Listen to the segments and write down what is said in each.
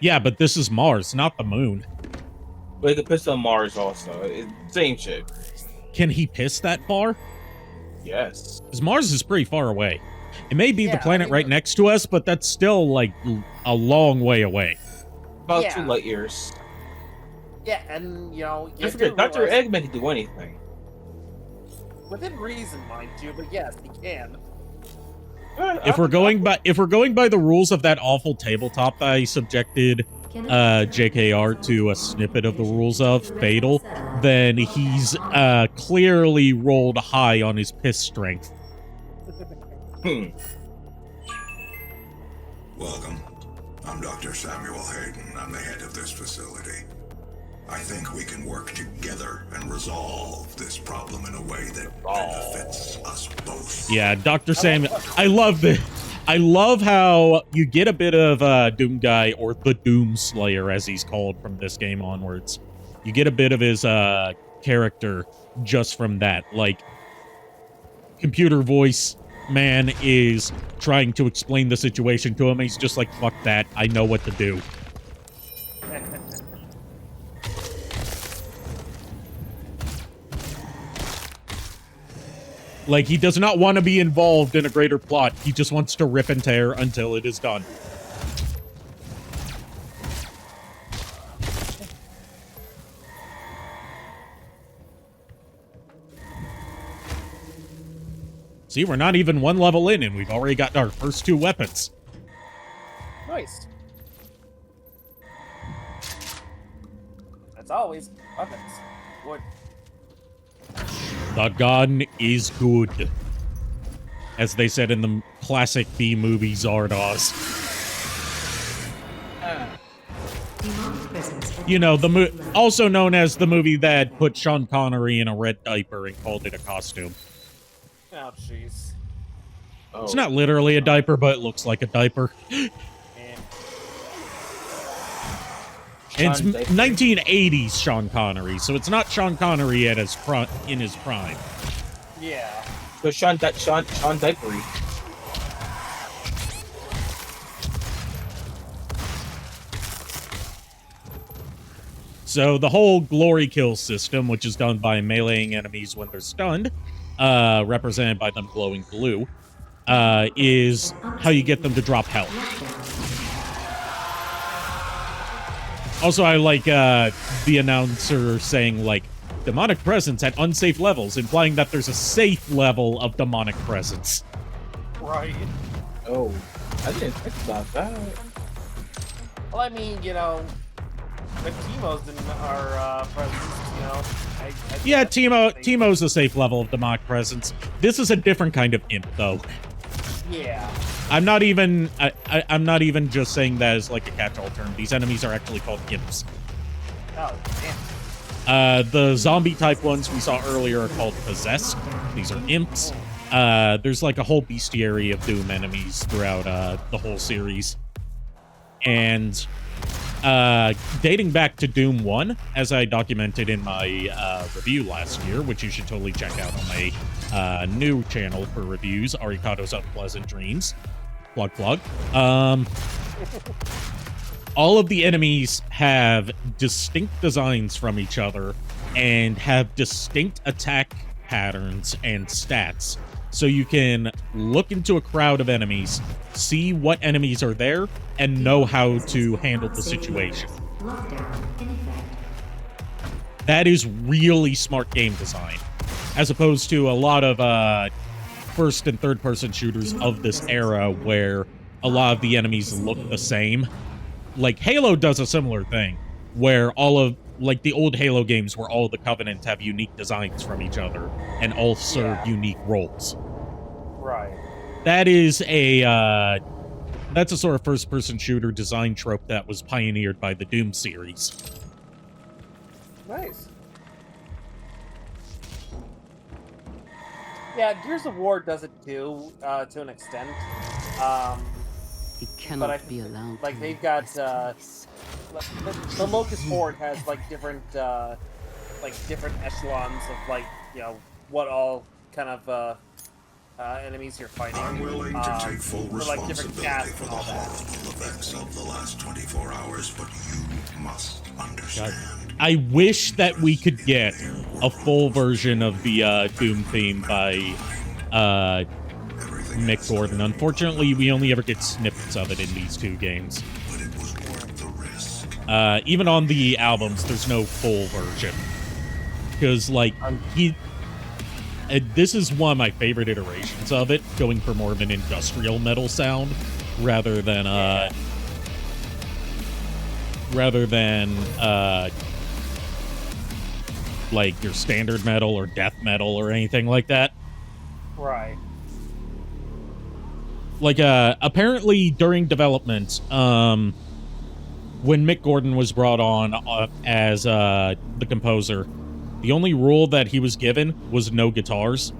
Yeah, but this is Mars, not the moon. But he could piss on Mars also. Same shit. Can he piss that far? Yes. Because Mars is pretty far away. It may be the Yeah, planet right next to us, but that's still, like, a long way away. About Yeah. 2 light years. Yeah, and you know, you I forget, Dr. realize- Eggman can do anything. within reason, mind you, but yes, he can. If we're going by the rules of that awful tabletop that I subjected JKR to a snippet of the rules of Fatal, then he's clearly rolled high on his piss strength. Welcome. I'm Dr. Samuel Hayden. I'm the head of this facility. I think we can work together and resolve this problem in a way that benefits us both. Yeah, Dr. Samuel. I love this. I love how you get a bit of Doom Guy, or the Doom Slayer as he's called from this game onwards. You get a bit of his character just from that. Like, computer voice man is trying to explain the situation to him. He's just like, fuck that. I know what to do. Like, he does not want to be involved in a greater plot. He just wants to rip and tear until it is done. See, we're not even one level in, and we've already got our first 2 weapons. Nice. That's always weapons. Wood. The gun is good. As they said in the classic B-movie Zardoz. You know, also known as the movie that put Sean Connery in a red diaper and called it a costume. Oh, jeez. Oh. It's not literally a diaper, but it looks like a diaper. And it's 1980s Sean Connery, so it's not Sean Connery at his in his prime. Yeah. So Sean Diapery. So the whole glory kill system, which is done by meleeing enemies when they're stunned, represented by them glowing blue, is how you get them to drop health. Also, I like the announcer saying, like, demonic presence at unsafe levels, implying that there's a safe level of demonic presence. Right. Oh, I didn't think about that. Well, I mean, you know, the Teemos in our presence, you know. Yeah, Teemo's a safe level of demonic presence. This is a different kind of imp, though. Yeah. I'm not even just saying that as like a catch-all term. These enemies are actually called imps. Oh, damn. The zombie type ones we saw earlier are called possessed. These are imps. There's like a whole bestiary of Doom enemies throughout the whole series. And dating back to Doom 1, as I documented in my review last year, which you should totally check out on my new channel for reviews, Arikado's Unpleasant Dreams. Plug. All of the enemies have distinct designs from each other and have distinct attack patterns and stats. So you can look into a crowd of enemies, see what enemies are there, and know how to handle the situation. That is really smart game design, as opposed to a lot of first and third person shooters of this era where a lot of the enemies look the same. Like Halo does a similar thing, where all of like the old Halo games where all of the Covenant have unique designs from each other and all serve unique roles. Right. That is that's a sort of first person shooter design trope that was pioneered by the Doom series. Nice. Yeah, Gears of War does it too, to an extent. It But cannot I be allowed. like to they've leave got this place. the Locust Horde has like different echelons of like, you know, what all kind of enemies you're fighting. I'm willing to take full for, like, different responsibility casts for and the all that. horrible events of the last 24 hours, but you must understand. I wish that we could get a full version of the Doom theme by Mick Gordon. Unfortunately, we only ever get snippets of it in these two games. But it was worth the risk. Even on the albums, there's no full version. Because, like, this is one of my favorite iterations of it, going for more of an industrial metal sound rather than like your standard metal or death metal or anything like that. Right. Like, apparently during development, when Mick Gordon was brought on as the composer, the only rule that he was given was no guitars.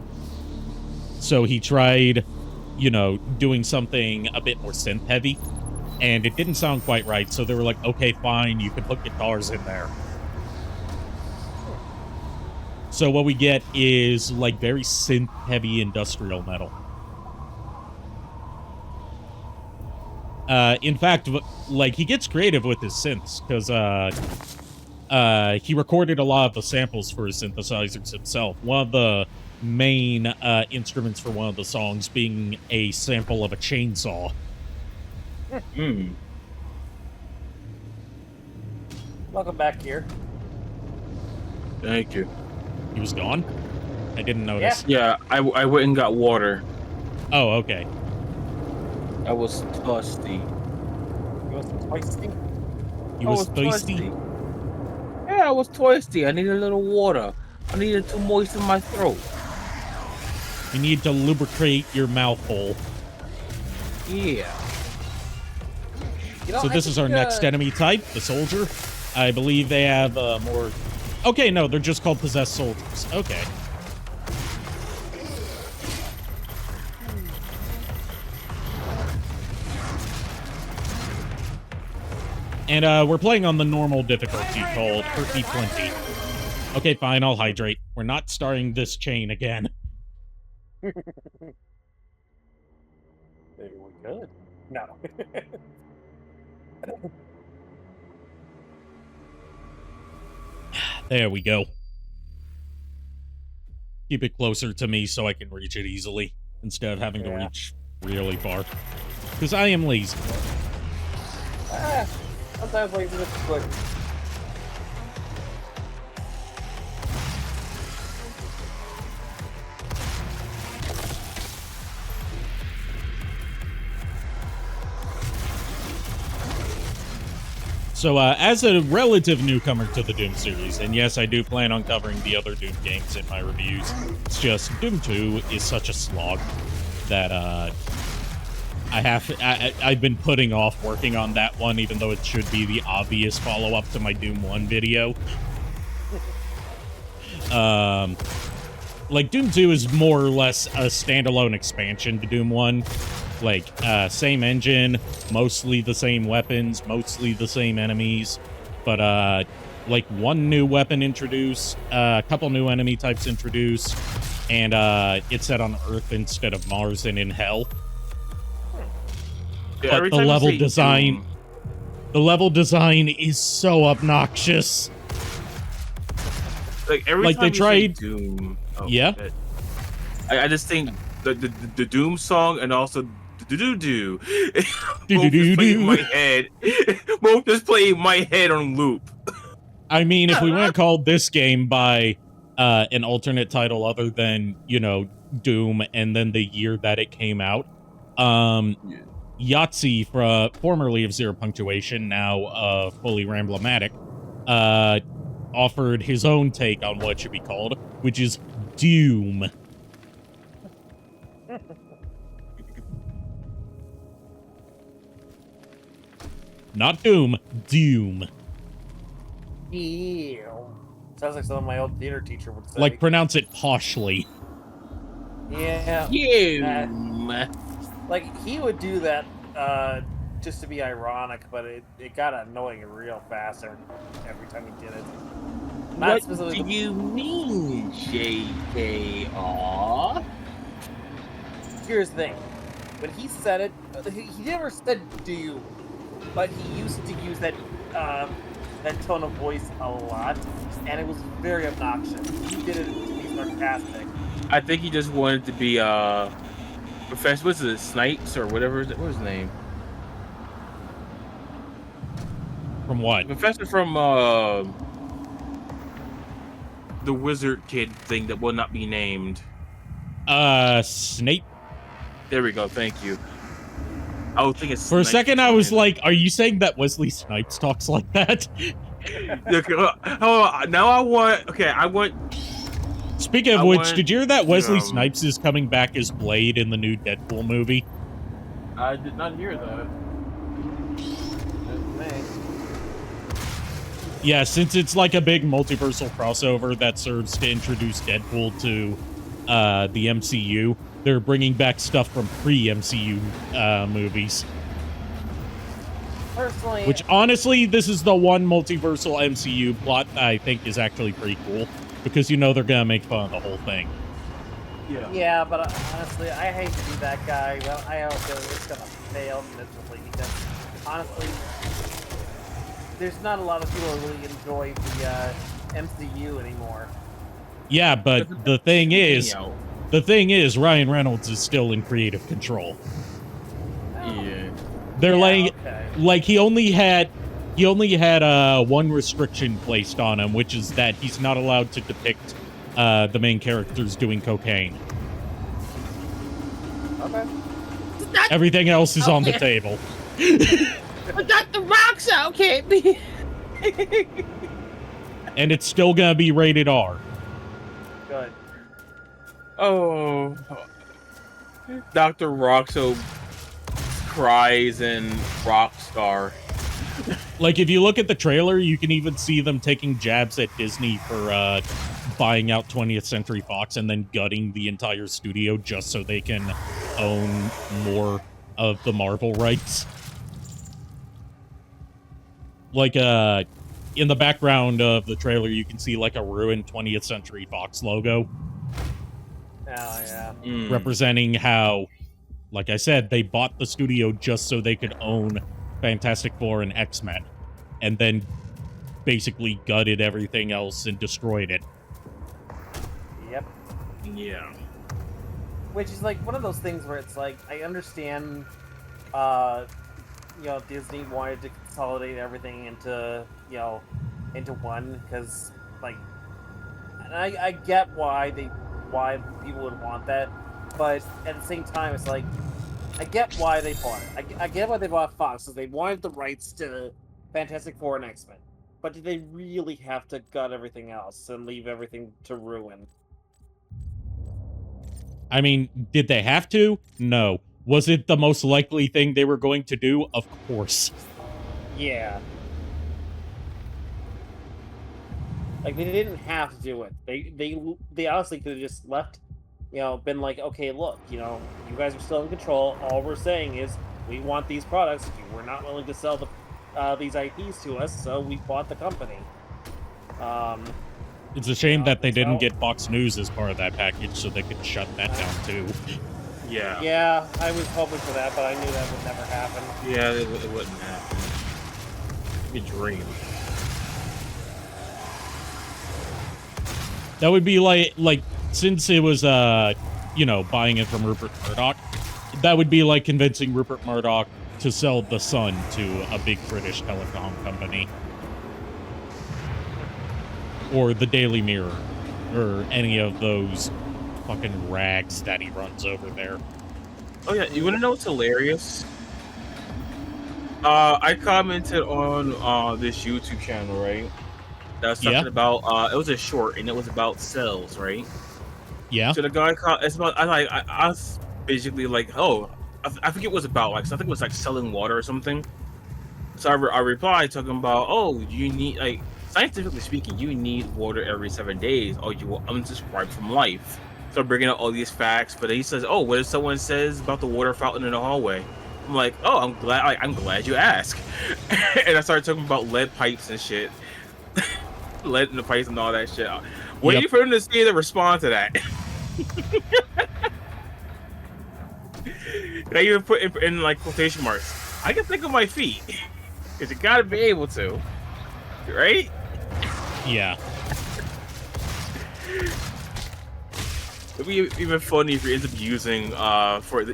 So he tried, you know, doing something a bit more synth heavy, and it didn't sound quite right. So they were like, okay, fine, you can put guitars in there. So what we get is, like, very synth heavy industrial metal. In fact, like, he gets creative with his synths, because he recorded a lot of the samples for his synthesizers himself. One of the main instruments for one of the songs being a sample of a chainsaw. Welcome back here. Thank you. He was gone? I didn't notice. Yeah, I went and got water. Oh, okay. I was thirsty. You want some spicy? He was thirsty. Yeah, I was thirsty. I needed a little water. I needed to moisten my throat. You need to lubricate your mouth hole. Yeah. You know, So I this is think, our next enemy type, the soldier. I believe they have more... Okay, no, they're just called possessed soldiers. Okay. And we're playing on the normal difficulty called Earthy Plenty. Okay, fine, I'll hydrate. We're not starting this chain again. Maybe we could. No. There we go. Keep it closer to me so I can reach it easily, instead of having to reach really far. Because I am lazy. Sometimes laziness is good. So, as a relative newcomer to the Doom series, and yes, I do plan on covering the other Doom games in my reviews, it's just Doom 2 is such a slog that, I've been putting off working on that one, even though it should be the obvious follow-up to my Doom 1 video. Like, Doom 2 is more or less a standalone expansion to Doom 1. Like, same engine, mostly the same weapons, mostly the same enemies, but, like, one new weapon introduced, a couple new enemy types introduced, and, it's set on Earth instead of Mars and in Hell. Yeah, But the level design... Doom, The level design is so obnoxious. like every like, time they you say tried- Doom. Oh, Yeah? shit. I just think the Doom song and also do both just play in my head. Both just play in my head on loop. I mean, if we want to call this game by an alternate title other than, you know, Doom and then the year that it came out, Yahtzee, formerly of Zero Punctuation, now fully Ramblematic, offered his own take on what it should be called, which is Doom. Not Doom, Doom. Ew. Sounds like something my old theater teacher would say. Like, pronounce it poshly. Yeah. Doom. Like, he would do that just to be ironic, but it got annoying real fast every time he did it. Not What specifically do you mean, JKR? here's the thing. When he said it, he never said "do," but he used to use that tone of voice a lot, and it was very obnoxious. He did it to be sarcastic. I think he just wanted to be Professor. What's it, Snipes or whatever? What was his name? From what? Professor from the wizard kid thing that will not be named. Snape. There we go. Thank you. I was thinking For a Snipes second, or I was something. like, "Are you saying that Wesley Snipes talks like that?" Okay, now I want. Okay, I want. Speaking of I which, want, did you hear that Wesley um, Snipes is coming back as Blade in the new Deadpool movie? I did not hear that. Yeah, since it's like a big multiversal crossover that serves to introduce Deadpool to the MCU, they're bringing back stuff from pre-MCU movies. Personally, Which, honestly, this is the one multiversal MCU plot that I think is actually pretty cool, because you know they're gonna make fun of the whole thing. yeah, but honestly, I hate to be that guy. Well, I hope it's gonna fail miserably because honestly, there's not a lot of people who really enjoy the MCU anymore. Yeah, but the thing is, Ryan Reynolds is still in creative control. Yeah. They're Yeah, laying, okay. like, he only had one restriction placed on him, which is that he's not allowed to depict the main characters doing cocaine. Okay. Everything else is on the table. But Dr. Rock's out, can't be. And it's still gonna be rated R. Good. Oh, Dr. Roxo cries and Rockstar. Like, if you look at the trailer, you can even see them taking jabs at Disney for buying out 20th Century Fox and then gutting the entire studio just so they can own more of the Marvel rights. Like, in the background of the trailer, you can see, like, a ruined 20th Century Fox logo. Oh, yeah. Representing how, like I said, they bought the studio just so they could own Fantastic Four and X-Men, and then basically gutted everything else and destroyed it. Yep. Yeah. Which is like one of those things where it's like I understand, Disney wanted to consolidate everything into one because like, and I get why people would want that, but at the same time it's like I get why they bought it. I get why they bought Fox because they wanted the rights to Fantastic Four and X-Men, but did they really have to gut everything else and leave everything to ruin? I mean, did they have to? No. Was it the most likely thing they were going to do? Of course. Yeah. Like, they didn't have to do it. They honestly could have just left, been like, okay, look, you guys are still in control. All we're saying is we want these products. You were not willing to sell these IPs to us, so we bought the company. It's a shame that they didn't get Fox News as part of that package so they could shut that down too. Yeah. Yeah, I was hoping for that, but I knew that would never happen. Yeah, it wouldn't happen. You dream. That would be like since it was buying it from Rupert Murdoch, that would be like convincing Rupert Murdoch to sell The Sun to a big British telecom company. Or the Daily Mirror, or any of those fucking rags that he runs over there. Oh yeah, you want to know what's hilarious? I commented on this YouTube channel, right? That was talking about it was a short and it was about cells, right? Yeah. So the guy it's about I was basically like, oh, I forget what it was about, like, so I think it was like selling water or something. So I replied talking about, oh, you need, like, scientifically speaking, you need water every 7 days or you will unsubscribe from life. So I'm bringing up all these facts, but then he says, oh, what if someone says about the water fountain in the hallway? I'm like, oh, I'm glad you asked. And I started talking about lead pipes and shit. Lead in the pipes and all that shit. Waiting for him to see the response to that. I even put in like quotation marks. I can think of my feet, because you gotta be able to, right? Yeah. It'd be even funny if you end up using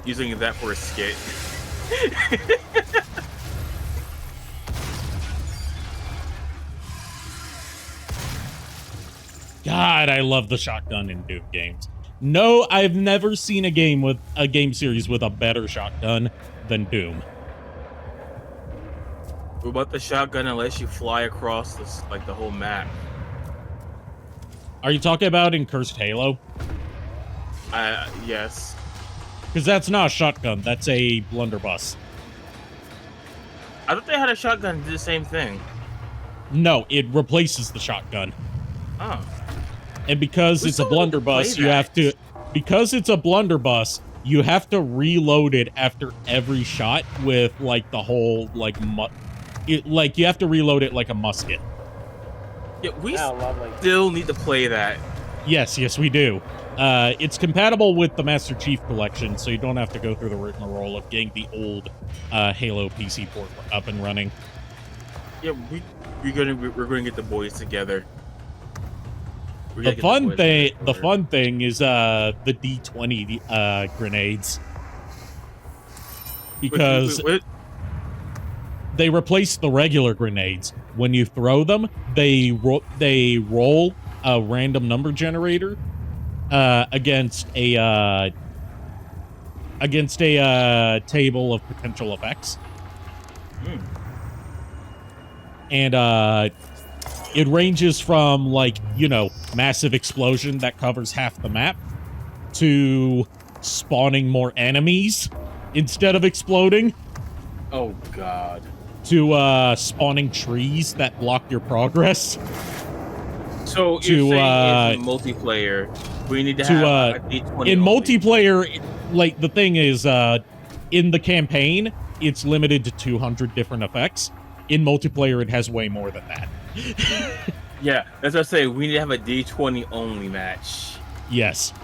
using that for a skit. God, I love the shotgun in Doom games. No, I've never seen a game series with a better shotgun than Doom. What about the shotgun that lets you fly across this, like the whole map? Are you talking about in Cursed Halo? Yes. Because that's not a shotgun, that's a blunderbuss. I thought they had a shotgun that did the same thing. No, it replaces the shotgun. Oh. And because it's a blunderbuss, you have to... Because it's a blunderbuss, you have to reload it after every shot with, like, the whole, like, you have to reload it like a musket. Yeah, we lovely. still need to play that. Yes, we do. It's compatible with the Master Chief Collection, so you don't have to go through the rigmarole of getting the old Halo PC port up and running. Yeah, we're gonna get the boys together. The fun thing is the D20 grenades, because they replace the regular grenades. When you throw them, they roll a random number generator against a table of potential effects, and it ranges from, like, you know, massive explosion that covers half the map to spawning more enemies instead of exploding. Oh God. To spawning trees that block your progress. So you're saying in multiplayer, we need to have a D20 in only. multiplayer, like, the thing is, in the campaign, it's limited to 200 different effects. In multiplayer, it has way more than that. Yeah, that's what I say. We need to have a D20 only match. Yes.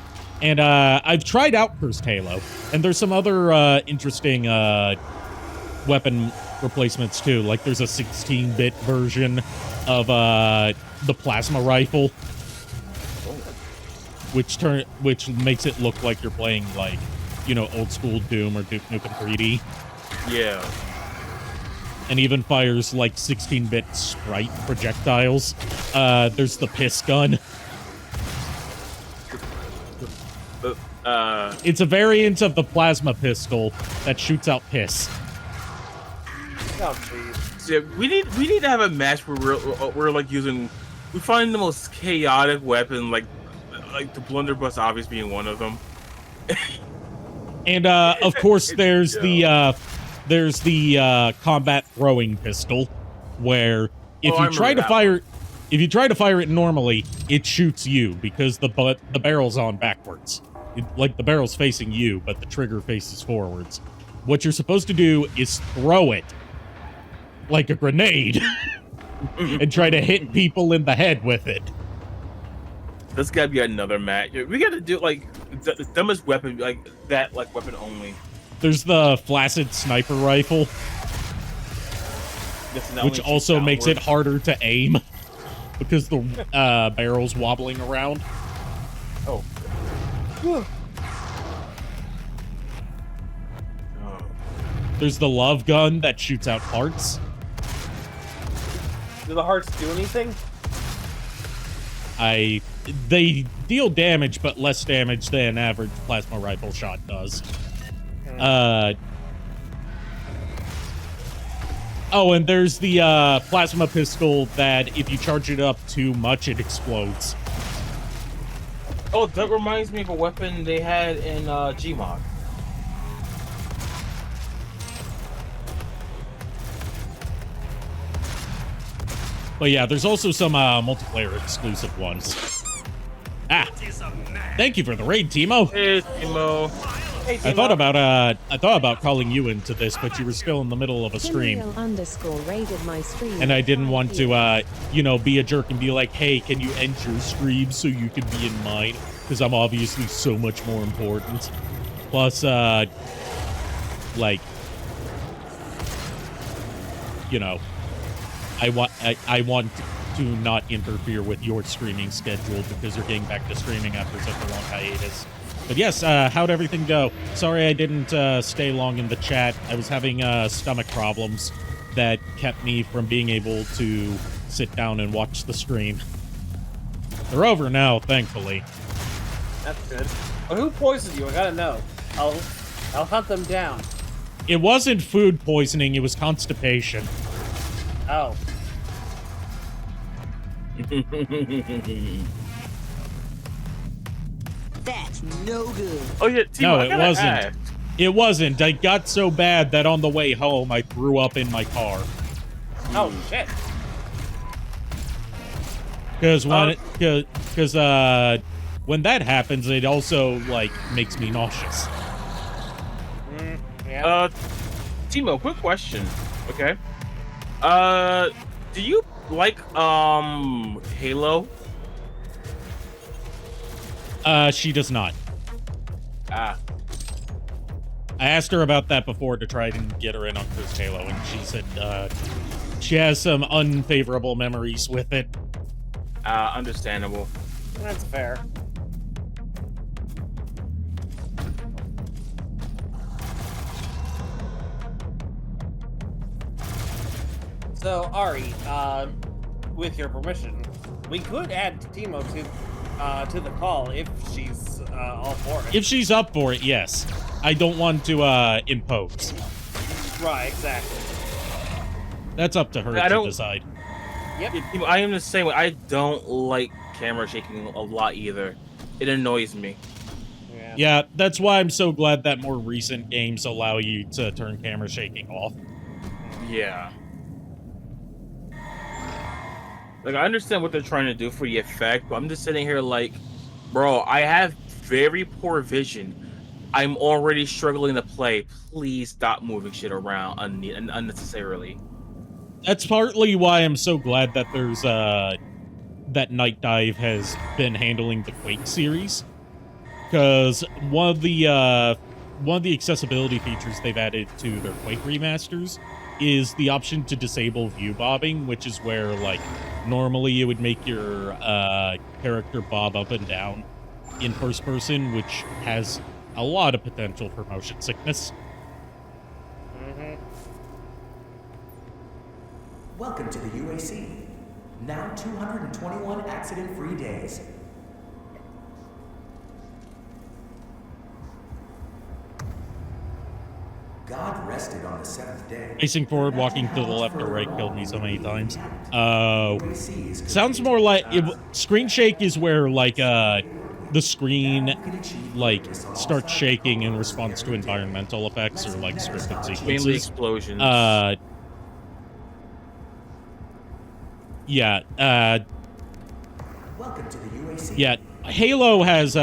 And I've tried out Cursed Halo, and there's some other interesting weapon replacements too. Like, there's a 16-bit version of the plasma rifle, which makes it look like you're playing, like, you know, old school Doom or Duke Nukem 3D. Yeah. And even fires, like, 16-bit sprite projectiles. There's the piss gun. It's a variant of the plasma pistol that shoots out piss. Oh, please. Yeah, we need to have a match where we're like using. We find the most chaotic weapon, like the blunderbuss, obviously being one of them. And of course, there's the combat throwing pistol, where if you try to fire it normally, it shoots you because the barrel's on backwards. Like, the barrel's facing you, but the trigger faces forwards. What you're supposed to do is throw it like a grenade and try to hit people in the head with it. There's gotta be another match. We gotta do, like, the dumbest weapon, like that, like, weapon only. There's the flaccid sniper rifle, which also makes it harder to aim because the barrel's wobbling around. Oh. There's the love gun that shoots out hearts. Do the hearts do anything? They deal damage, but less damage than an average plasma rifle shot does. Oh, and there's the plasma pistol that if you charge it up too much, it explodes. Oh, that reminds me of a weapon they had in Gmod. But yeah, there's also some multiplayer exclusive ones. Thank you for the raid, Timo. Hey, Timo. Hey, I thought about calling you into this, but you were still in the middle of a stream. _raided my stream. And I didn't want to, you know, be a jerk and be like, hey, can you end your stream so you can be in mine? Because I'm obviously so much more important. Plus, like, you know, I want to not interfere with your streaming schedule because you're getting back to streaming after such a long hiatus. But yes, how'd everything go? Sorry I didn't stay long in the chat. I was having stomach problems that kept me from being able to sit down and watch the stream. They're over now, thankfully. That's good. But who poisoned you? I gotta know. I'll hunt them down. It wasn't food poisoning, it was constipation. Oh. That's no good. Oh yeah, Timo, No, I it gotta wasn't. ask. It wasn't. I got so bad that on the way home, I threw up in my car. Oh shit. Because when that happens, it also like makes me nauseous. Yeah. Timo, quick question. Okay. Do you like Halo? She does not. Ah. I asked her about that before to try and get her in on Cursed Halo, and she said she has some unfavorable memories with it. Understandable. That's fair. So, Ari, with your permission, we could add Timo to the call if she's all for it. If she's up for it, yes. I don't want to impose. Right, exactly. That's up to her I to don't- decide. Yep. Yeah, Timo, I am the same way. I don't like camera shaking a lot either. It annoys me. Yeah, that's why I'm so glad that more recent games allow you to turn camera shaking off. Yeah. Like, I understand what they're trying to do for the effect, but I'm just sitting here like, bro, I have very poor vision. I'm already struggling to play. Please stop moving shit around unnecessarily. That's partly why I'm so glad that there's that Night Dive has been handling the Quake series, because one of the accessibility features they've added to their Quake remasters is the option to disable view bobbing, which is where like normally you would make your character bob up and down in first person, which has a lot of potential for motion sickness. Welcome to the UAC. Now 221 accident-free days. God rested on the seventh day. Facing forward, walking to the left or right killed me so many times. Sounds more like screen shake is where like the screen like starts shaking in response to environmental effects or like scripted sequences. Mainly explosions. Yeah. Welcome to the UAC. Yeah. Halo has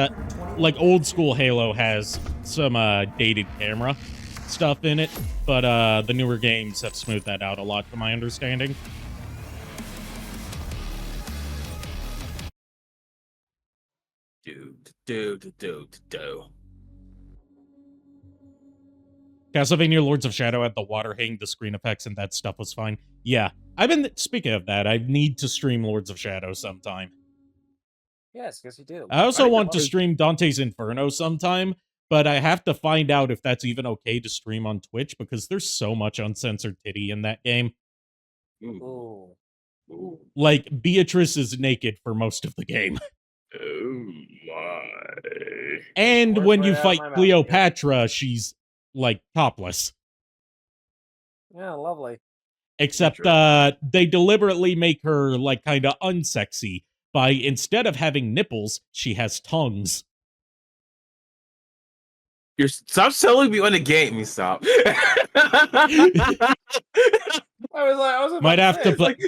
like old school Halo has some dated camera stuff in it, but the newer games have smoothed that out a lot, to my understanding. Castlevania Lords of Shadow had the water hitting the screen effects, and that stuff was fine. Yeah, speaking of that, I need to stream Lords of Shadow sometime. Yes, you do. I also want to stream Dante's Inferno sometime, but I have to find out if that's even okay to stream on Twitch, because there's so much uncensored titty in that game. Ooh. Like, Beatrice is naked for most of the game. Oh my. And Words when right you out of fight my mouth. Cleopatra, she's, like, topless. Yeah, lovely. Except, they deliberately make her, like, kind of unsexy by, instead of having nipples, she has tongues. Stop selling me on the game, you stop. I was Might have to Like,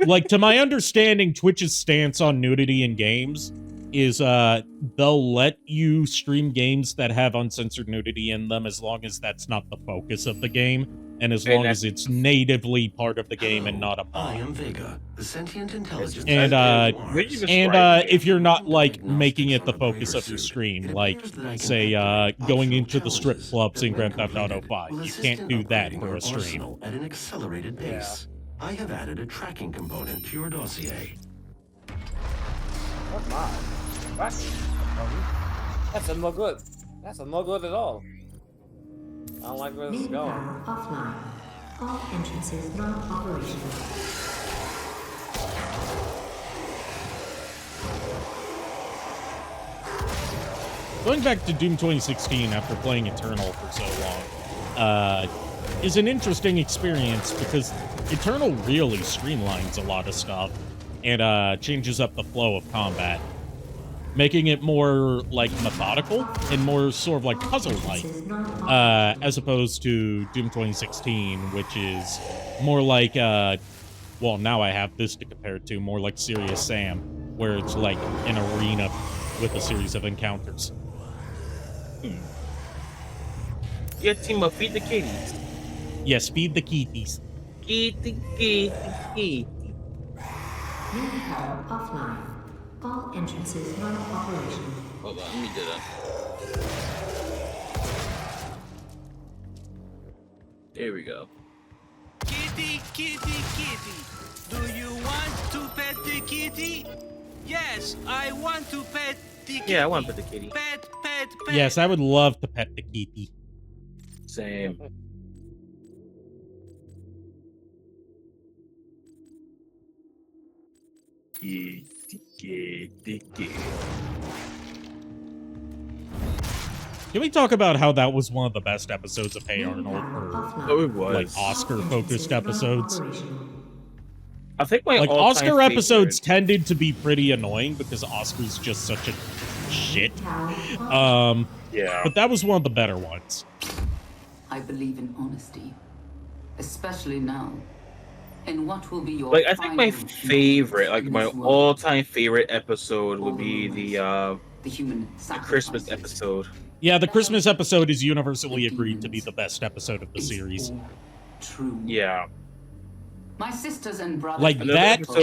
like, to my understanding, Twitch's stance on nudity in games is they'll let you stream games that have uncensored nudity in them as long as that's not the focus of the game, and as long as it's natively part of the game and not a I bot. am Vega, the sentient intelligence. And if you're not like making it the focus of your stream, like say going into the strip clubs in Grand Theft Auto 5, you can't do that for a stream. At an accelerated pace. I have added a tracking component to your dossier. What my? That's no good. That's no good at all. I don't like where this is going. Offline. All entrances not operational. Going back to Doom 2016 after playing Eternal for so long is an interesting experience because Eternal really streamlines a lot of stuff and changes up the flow of combat, making it more like methodical and more sort of like puzzle-like, as opposed to Doom 2016, which is more like, well, now I have this to compare it to, more like Serious Sam, where it's like an arena with a series of encounters. Yeah, team of feed the kitties. Yes, feed the kitties. Kitty. Manpower offline. All entrances not operational. Hold on, let me do that. There we go. Kitty, kitty, kitty. Do you want to pet the kitty? Yes, I want to pet the kitty. Yeah, I want to pet the kitty. Pet. Yes, I would love to pet the kitty. Same. Can we talk about how that was one of the best episodes of Hey Arnold, or Oh, it was. like Oscar-focused episodes? I think my Like all-time Oscar episodes favorite- tended to be pretty annoying because Oscar's just such a shit. Yeah. But that was one of the better ones. I believe in honesty, especially now. And what will be your Like, I think my final favorite, like in my this world? all-time favorite episode would be the human Christmas sacrifices. episode. Yeah, the Christmas episode is universally agreed to be the best episode of the series. True. Yeah. My sisters and brothers. Like Another that episode-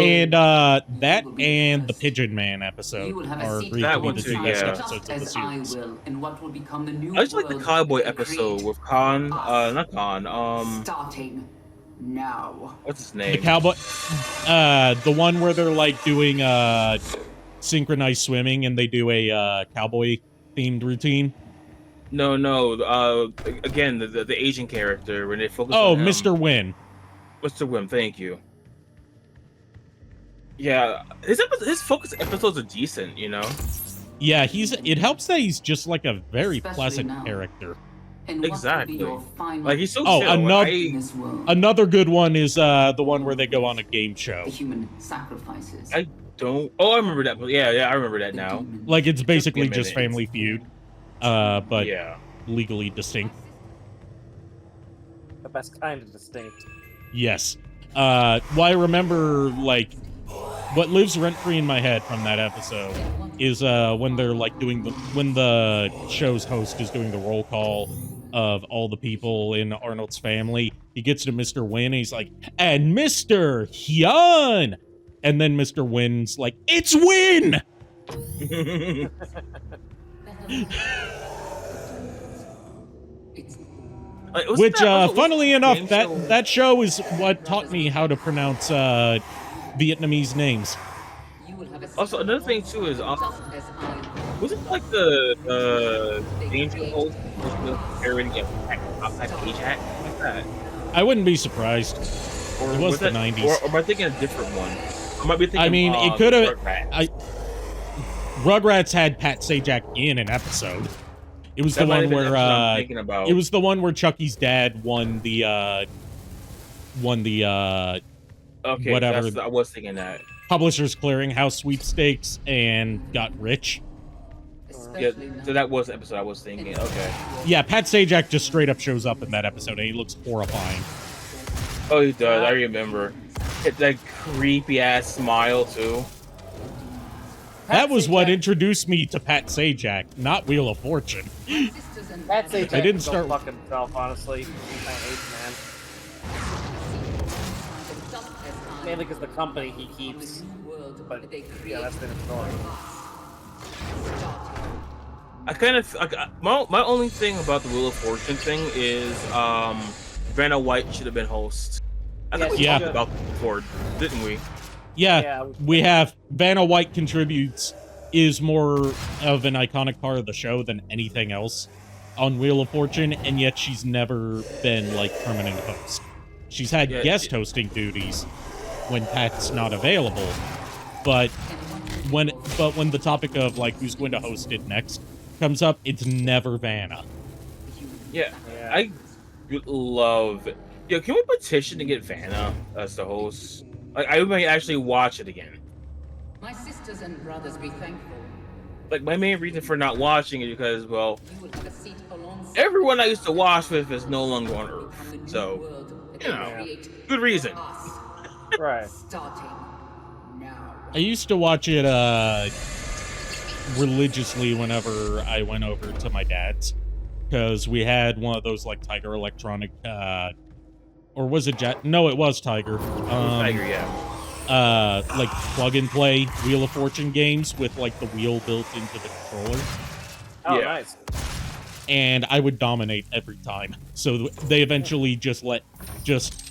and the Pigeon Man episode You will have are a seat agreed That to be one the too, two best yeah. episodes of the as I series. will in what will become the new I just like the world cowboy we episode create. with not Khan, Starting now. what's his The name? cowboy, the one where they're like doing synchronized swimming and they do a cowboy themed routine. No, again, the Asian character, when they focus Oh, on him. Mr. Win. Mr. Wim, thank you. Yeah, his focus episodes are decent, you know? Yeah, it helps that he's just like a very Especially pleasant now. character. And what will be Exactly. your final Like, he's so Oh, chill. another- this world? Another good one is the one where they go on a game show. The human sacrifices. I don't... Oh, I remember that. Yeah, I remember that now. Like it's basically me a just minute. Family Feud, but Yeah. legally distinct. The best kind of distinct. Yes. Well, I remember, like, what lives rent-free in my head from that episode is when they're, like, when the show's host is doing the roll call of all the people in Arnold's family. He gets to Mr. Win, and he's like, and Mr. Hyun! And then Mr. Win's like, it's Win! Which, funnily enough, that show is what taught me how to pronounce Vietnamese names. Also, another thing too is, was it like the Danger Host was parroting a Ajax like that? I wouldn't be surprised. Or It was the that, 90s. Or am I thinking a different one? I might be thinking. I mean, it could have. Rugrats. Rugrats had Pat Sajak in an episode. It was That the might one have been where the episode I'm thinking about. it was the one where Chucky's dad won the Okay, whatever. I was thinking that. Publishers Clearinghouse sweepstakes and got rich. Yeah, so that was the episode I was thinking. Okay. Yeah, Pat Sajak just straight up shows up in that episode and he looks horrifying. Oh, he does. I remember. It's that creepy ass smile too. That was what introduced me to Pat Sajak, not Wheel of Fortune. Pat Sajak I didn't can start- go fuck himself, honestly. He's my age, man. mainly because the company he keeps. But yeah, that's been a story. I kind of my only thing about the Wheel of Fortune thing is Vanna White should have been host. I think we talked about this before, didn't we? Yeah, we have. Vanna White contributes, is more of an iconic part of the show than anything else on Wheel of Fortune, and yet she's never been like permanent host. She's had guest hosting duties when Pat's not available, but when the topic of like who's going to host it next comes up, it's never Vanna. Yeah. I love. Yeah, can we petition to get Vanna as the host? Like, I might actually watch it again. My sisters and brothers be thankful. Like, my main reason for not watching it is because, well, You will have a seat alongside everyone I used to watch with is no longer on Earth. So, you know, good reason. Right. Starting now. I used to watch it religiously whenever I went over to my dad's, because we had one of those like Tiger Electronic, or was it Jet? No, it was Tiger. Tiger, yeah. Like plug and play Wheel of Fortune games with like the wheel built into the controller. Oh, nice. And I would dominate every time. So they eventually just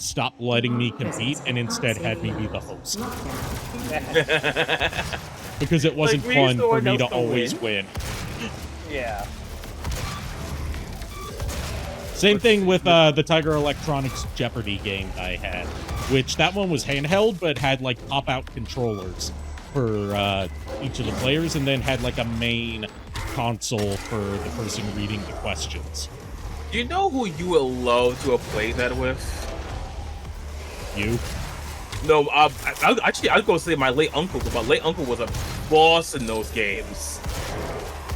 stopped letting me compete and instead had me be the host. Because it wasn't Like, fun for me to always win. Yeah. Same thing with the Tiger Electronics Jeopardy game I had, which that one was handheld, but had like pop-out controllers for each of the players, and then had like a main console for the person reading the questions. Do you know who you would love to have played that with? You? No, I'd go say my late uncle, because my late uncle was a boss in those games.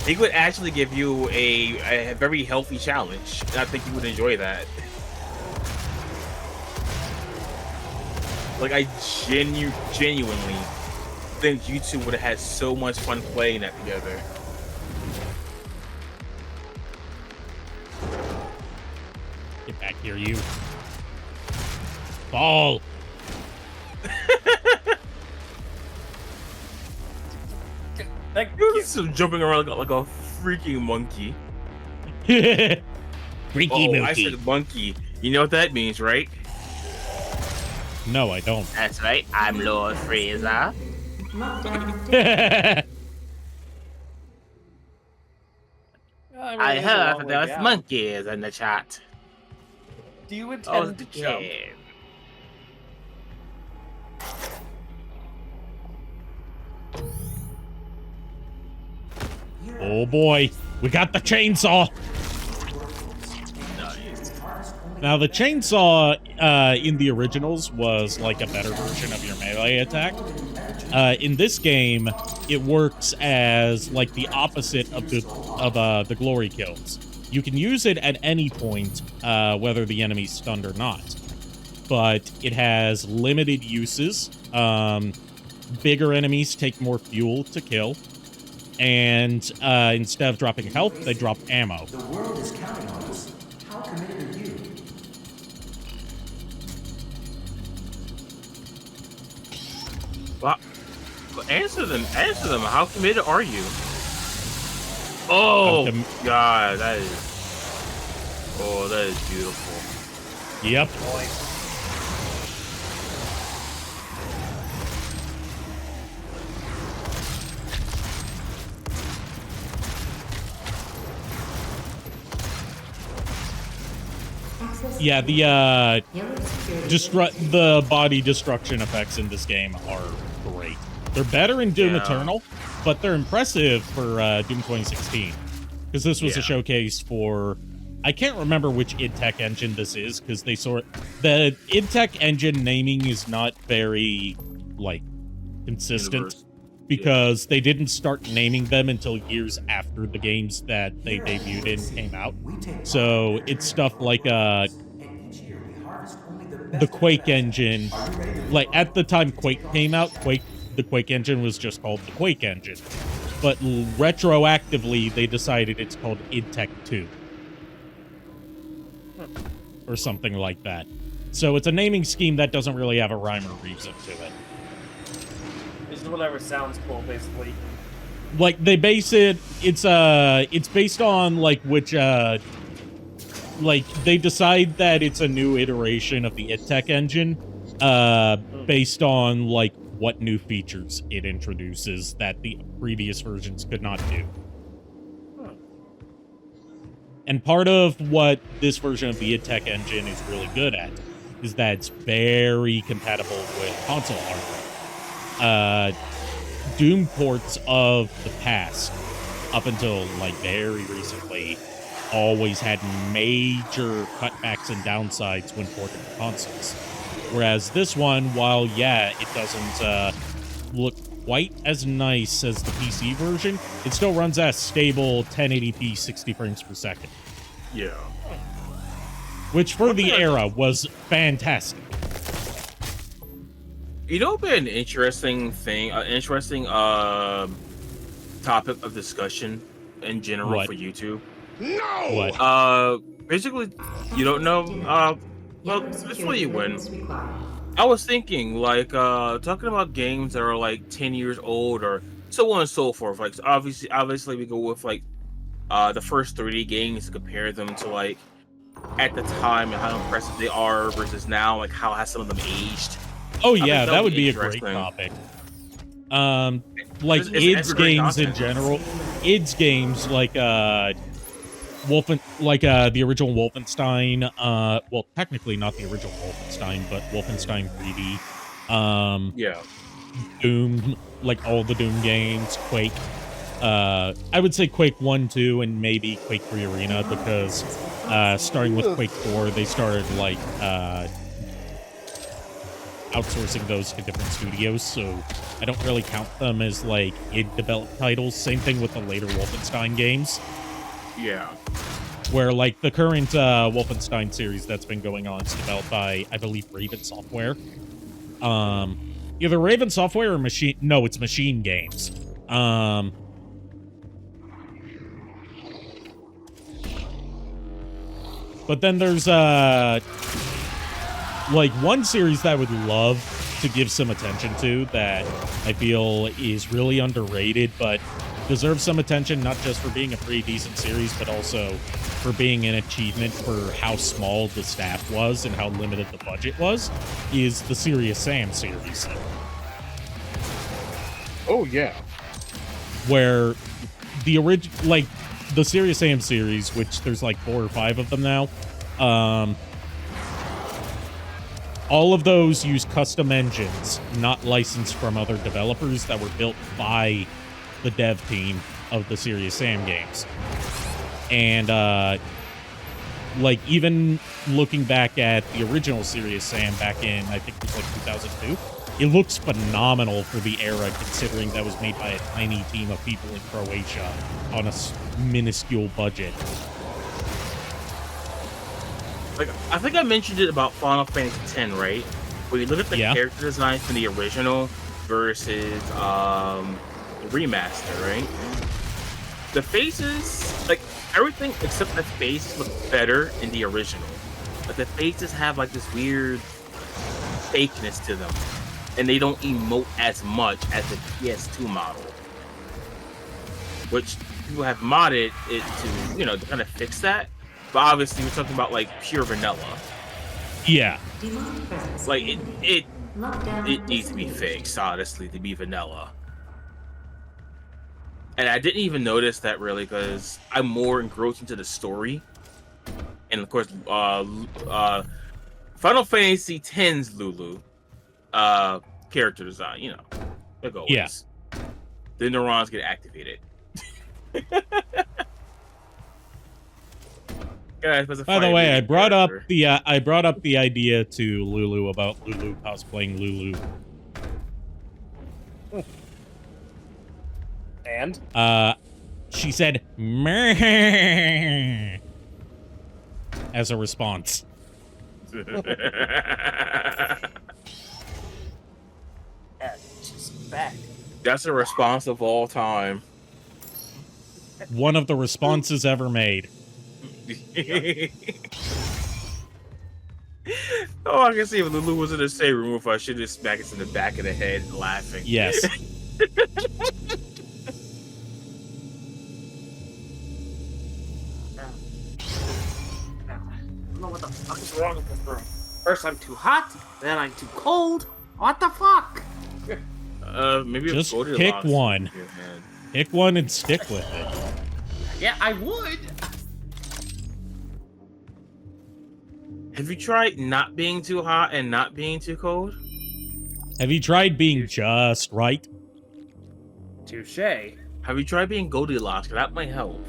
He would actually give you a very healthy challenge, and I think you would enjoy that. Like, I genuinely think you two would have had so much fun playing that together. Get back here, you. Ball! You're just jumping around like a freaking monkey. Freaky monkey. I said monkey. You know what that means, right? No, I don't. That's right. I'm Lord Fraser. I heard there was monkeys in the chat. Do you intend to jump? Oh boy, we got the chainsaw. Now the chainsaw in the originals was like a better version of your melee attack. In this game, it works as like the opposite of the glory kills. You can use it at any point, whether the enemy's stunned or not. But it has limited uses. Bigger enemies take more fuel to kill. And instead of dropping health, they drop ammo. The world is counting on us. How committed are you? Well, answer them. Answer them. How committed are you? Oh God, that is. Oh, that is beautiful. Yep. Yeah, the body destruction effects in this game are great. They're better in Doom Eternal, but they're impressive for Doom 2016. Because this was a showcase for... I can't remember which id Tech engine this is, because the id Tech engine naming is not very, like, consistent. Because they didn't start naming them until years after the games that they debuted in came out. So it's stuff like the Quake engine. Like at the time Quake came out, the Quake engine was just called the Quake engine. But retroactively they decided it's called id Tech 2. Or something like that. So it's a naming scheme that doesn't really have a rhyme or reason to it. It's just whatever sounds cool, basically. Like they base it's based on like which like they decide that it's a new iteration of the id-Tech engine based on like what new features it introduces that the previous versions could not do. And part of what this version of the id-Tech engine is really good at is that it's very compatible with console hardware. Doom ports of the past, up until like very recently, always had major cutbacks and downsides when ported to consoles. Whereas this one, while yeah, it doesn't look quite as nice as the PC version, it still runs at stable 1080p 60 frames per second. Yeah. Which for the era was fantastic. You know, been an interesting thing, interesting topic of discussion in general for YouTube. No. What? Basically, you don't know. Well, this way you win. I was thinking, like, talking about games that are like 10 years old or so on and so forth. Like, obviously, we go with like the first 3D games to compare them to like at the time and how impressive they are versus now. Like, how has some of them aged? Oh yeah, that would be a great topic. Like IDS games in general, IDS games like the original Wolfenstein. Well, technically not the original Wolfenstein, but Wolfenstein 3D. Yeah. Doom, like all the Doom games, Quake. I would say Quake 1, 2, and maybe Quake 3 Arena because starting with Quake 4, they started like outsourcing those to different studios, so I don't really count them as like id developed titles. Same thing with the later Wolfenstein games. Yeah. Where like the current Wolfenstein series that's been going on is developed by, I believe, Raven Software. Either Raven Software or Machine. No, it's Machine Games. But then there's like one series that I would love to give some attention to that I feel is really underrated, but deserves some attention, not just for being a pretty decent series, but also for being an achievement for how small the staff was and how limited the budget was, is the Serious Sam series. Oh, yeah. Where the original, like, the Serious Sam series, which there's like 4 or 5 of them now, all of those use custom engines, not licensed from other developers, that were built by the dev team of the Serious Sam games. And, like, even looking back at the original Serious Sam back in, I think it was like 2002, it looks phenomenal for the era, considering that was made by a tiny team of people in Croatia on a minuscule budget. Like, I think I mentioned it about Final Fantasy X, right? When you look at the character design from the original versus the remaster, right? The faces, like, everything except the face look better in the original. But the faces have like this weird fakeness to them, and they don't emote as much as the PS2 model, which people have modded it to, you know, to kind of fix that. But obviously, we're talking about like pure vanilla. Yeah. Like it needs to be fixed, honestly, to be vanilla. And I didn't even notice that really because I'm more engrossed into the story. And of course, Final Fantasy X's Lulu character design, you know, like always. Yeah. The neurons get activated. By the way, I brought up the idea to Lulu about Lulu cosplaying Lulu. And? She said, meh, as a response. Just back. That's a response of all time. One of the responses ever made. Oh, I can see if Lulu was in the same room if I should just smack it in the back of the head laughing. Yes. I don't know what the fuck is wrong with this room. First I'm too hot, then I'm too cold. What the fuck? Maybe just pick one. Pick one and stick with it. Yeah, I would. Have you tried not being too hot and not being too cold? Have you tried being just right? Touche. Have you tried being Goldilocks? That might help.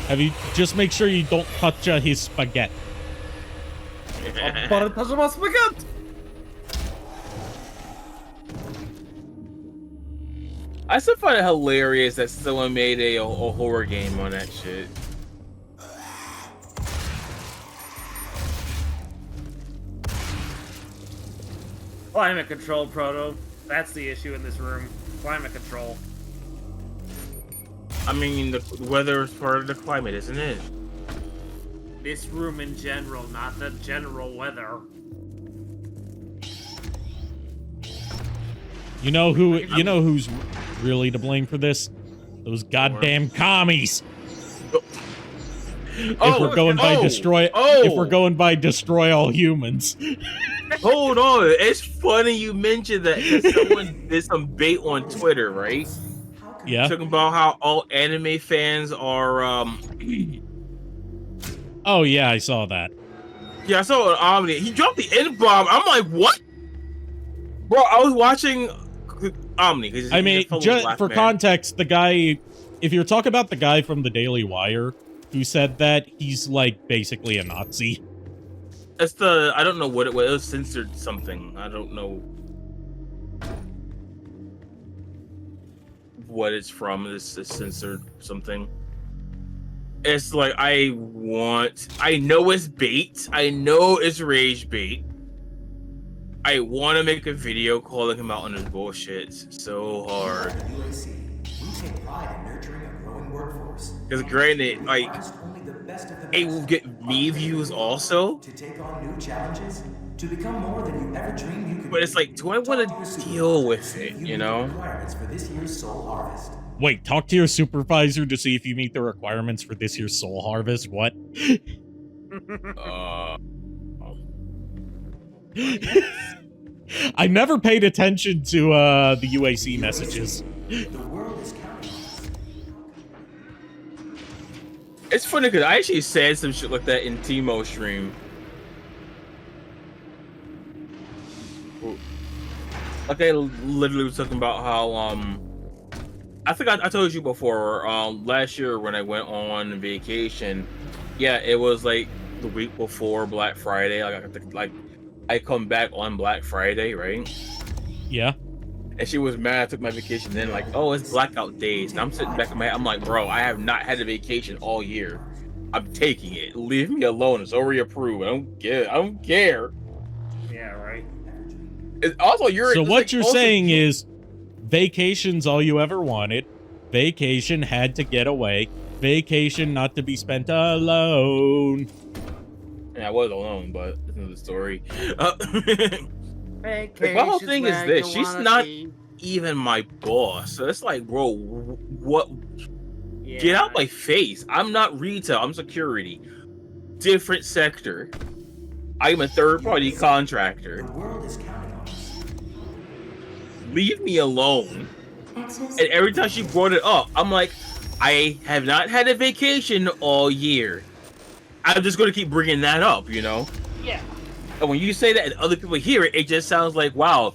Have you just make sure you don't touch his spaghetti? But touch my spaghetti. I still find it hilarious that someone made a horror game on that shit. Climate control, Proto. That's the issue in this room. Climate control. I mean, the weather is part of the climate, isn't it? This room in general, not the general weather. You know who? You know who's really to blame for this? Those goddamn commies. If we're going by destroy all humans. Hold on, it's funny you mentioned that 'cause someone did some bait on Twitter, right? Yeah. Talking about how all anime fans are Oh yeah, I saw that. Yeah, I saw an Omni. He dropped the N-bomb. I'm like, what? Bro, I was watching Omni. I mean, just for context, the guy, if you're talking about the guy from the Daily Wire who said that, he's like basically a Nazi. It's the, I don't know what it was. It was censored something. I don't know what it's from. It's censored something. It's like, I know it's bait. I know it's rage bait. I want to make a video calling him out on his bullshit so hard. Because granted, like, it will get me views also. To take on new challenges, to become more than you ever dreamed you could. But it's like, do I want to deal with it, you know? Requirements for this year's Soul Harvest. Wait, talk to your supervisor to see if you meet the requirements for this year's Soul Harvest. What? I never paid attention to the UAC messages. The world is counting. It's funny because I actually said some shit like that in Timo's stream. Like, I literally was talking about how I think I told you before, last year when I went on vacation, yeah, it was like the week before Black Friday. Like I come back on Black Friday, right? Yeah. And she was mad I took my vacation then, like, oh, it's blackout days. And I'm sitting back in my head, I'm like, bro, I have not had a vacation all year. I'm taking it. Leave me alone. It's already approved. I don't care. Yeah, right. Also, so what you're saying is vacation's all you ever wanted. Vacation had to get away. Vacation not to be spent alone. Yeah, I was alone, but that's another story. Like, my whole thing is this: she's not even my boss. So it's like, bro, what? Yeah. Get out my face! I'm not retail. I'm security. Different sector. I'm a third-party contractor. The world is counting on us. Leave me alone. And every time she brought it up, I'm like, I have not had a vacation all year. I'm just going to keep bringing that up, you know? Yeah. And when you say that and other people hear it, it just sounds like, wow,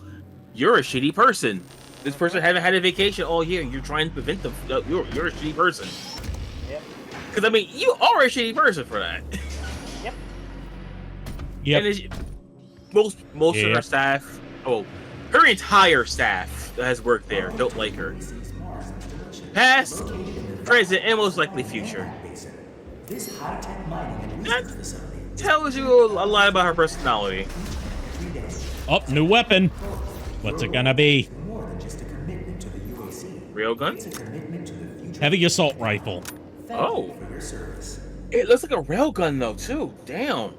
you're a shitty person. This person haven't had a vacation all year and you're trying to prevent them. You're a shitty person. Yep. Because, I mean, you are a shitty person for that. Yep. Yep. And most of her staff, her entire staff that has worked there don't like her. Past, present, and most likely future. This high-tech mining and research facility tells you a lot about her personality. Oh, new weapon. What's it gonna be? more than just a commitment to the UAC. Railgun? It's a commitment to the future. Heavy assault rifle. Thank you for your service. It looks like a railgun though too. Damn.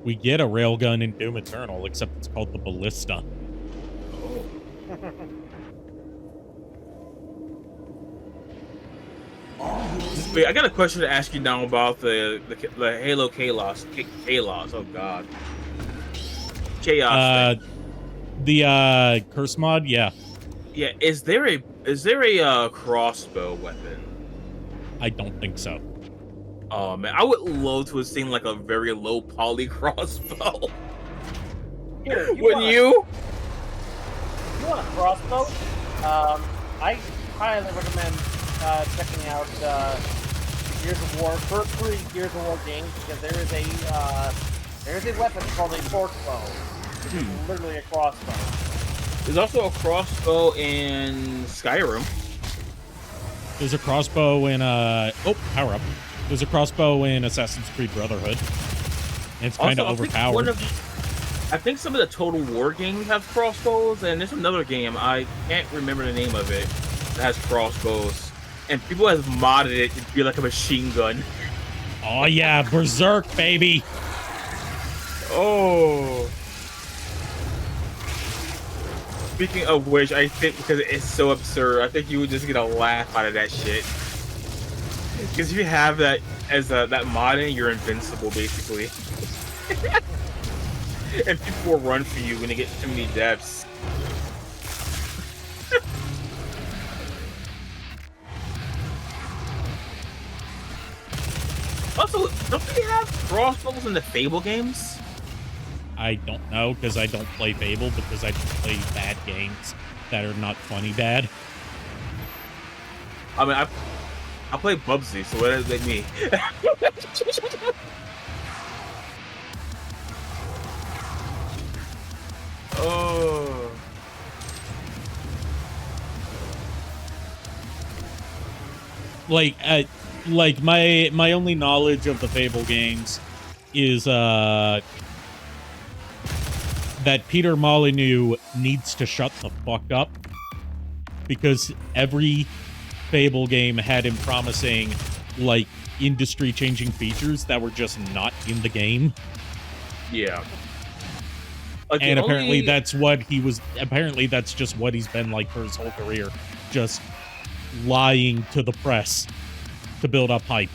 We get a railgun in Doom Eternal, except it's called the Ballista. Wait, I got a question to ask you now about the Halo Chaos. Chaos, oh god. Chaos thing. The curse mod, yeah. Yeah, is there a crossbow weapon? I don't think so. Oh man, I would love to have seen like a very low poly crossbow. Here, Wouldn't you? You want a crossbow? I highly recommend checking out Gears of War, first 3 Gears of War games, because there is a weapon called a fork bow, which is literally a crossbow. There's also a crossbow in Skyrim. There's a crossbow in power up. There's a crossbow in Assassin's Creed Brotherhood. And it's kind of overpowered. I think some of the Total War games have crossbows, and there's another game, I can't remember the name of it, that has crossbows. And people have modded it to be like a machine gun. Oh yeah, Berserk, baby! Oh. Speaking of which, I think because it's so absurd, I think you would just get a laugh out of that shit. Because if you have that as that modding, you're invincible, basically. And people will run for you when they get too many deaths. Also, don't they have crossbows in the Fable games? I don't know, because I don't play Fable, because I play bad games that are not funny bad. I mean, I play Bubsy, so what does that mean? Oh. Like my only knowledge of the Fable games is that Peter Molyneux needs to shut the fuck up, because every Fable game had him promising like industry-changing features that were just not in the game. Yeah. Like, and apparently that's what he was. Apparently that's just what he's been like for his whole career, just lying to the press to build up hype.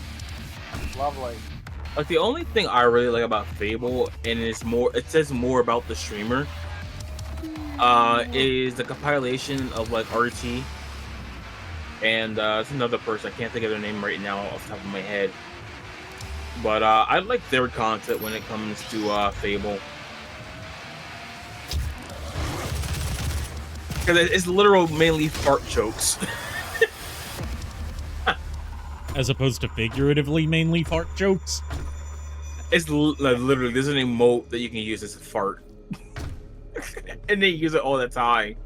Lovely. Like, the only thing I really like about Fable, and it says more about the streamer, is the compilation of like RT, and it's another person, I can't think of their name right now off the top of my head, but I like their content when it comes to Fable, because it's literal mainly fart jokes. As opposed to figuratively mainly fart jokes. It's literally, there's an emote that you can use as a fart. And they use it all the time.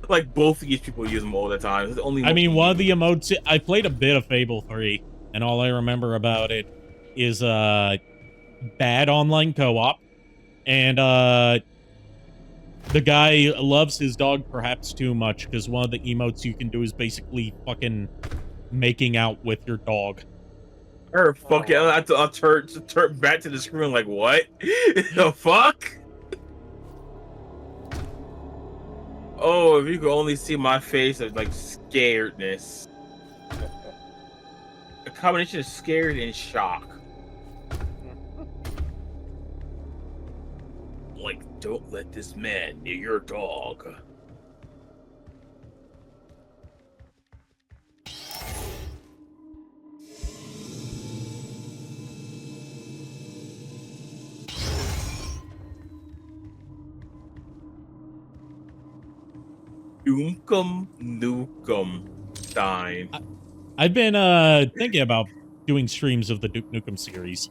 Like, both of these people use them all the time. It's the only I mean, one of the emotes, I played a bit of Fable 3, and all I remember about it is bad online co-op, and the guy loves his dog perhaps too much, because one of the emotes you can do is basically fucking making out with your dog. Or fuck yeah, I'll turn back to the screen like, what? The fuck? Oh, if you could only see my face of like scaredness. A combination of scared and shock. Like, don't let this man near your dog. Doomkum Nukem time. I've been thinking about doing streams of the Duke Nukem series.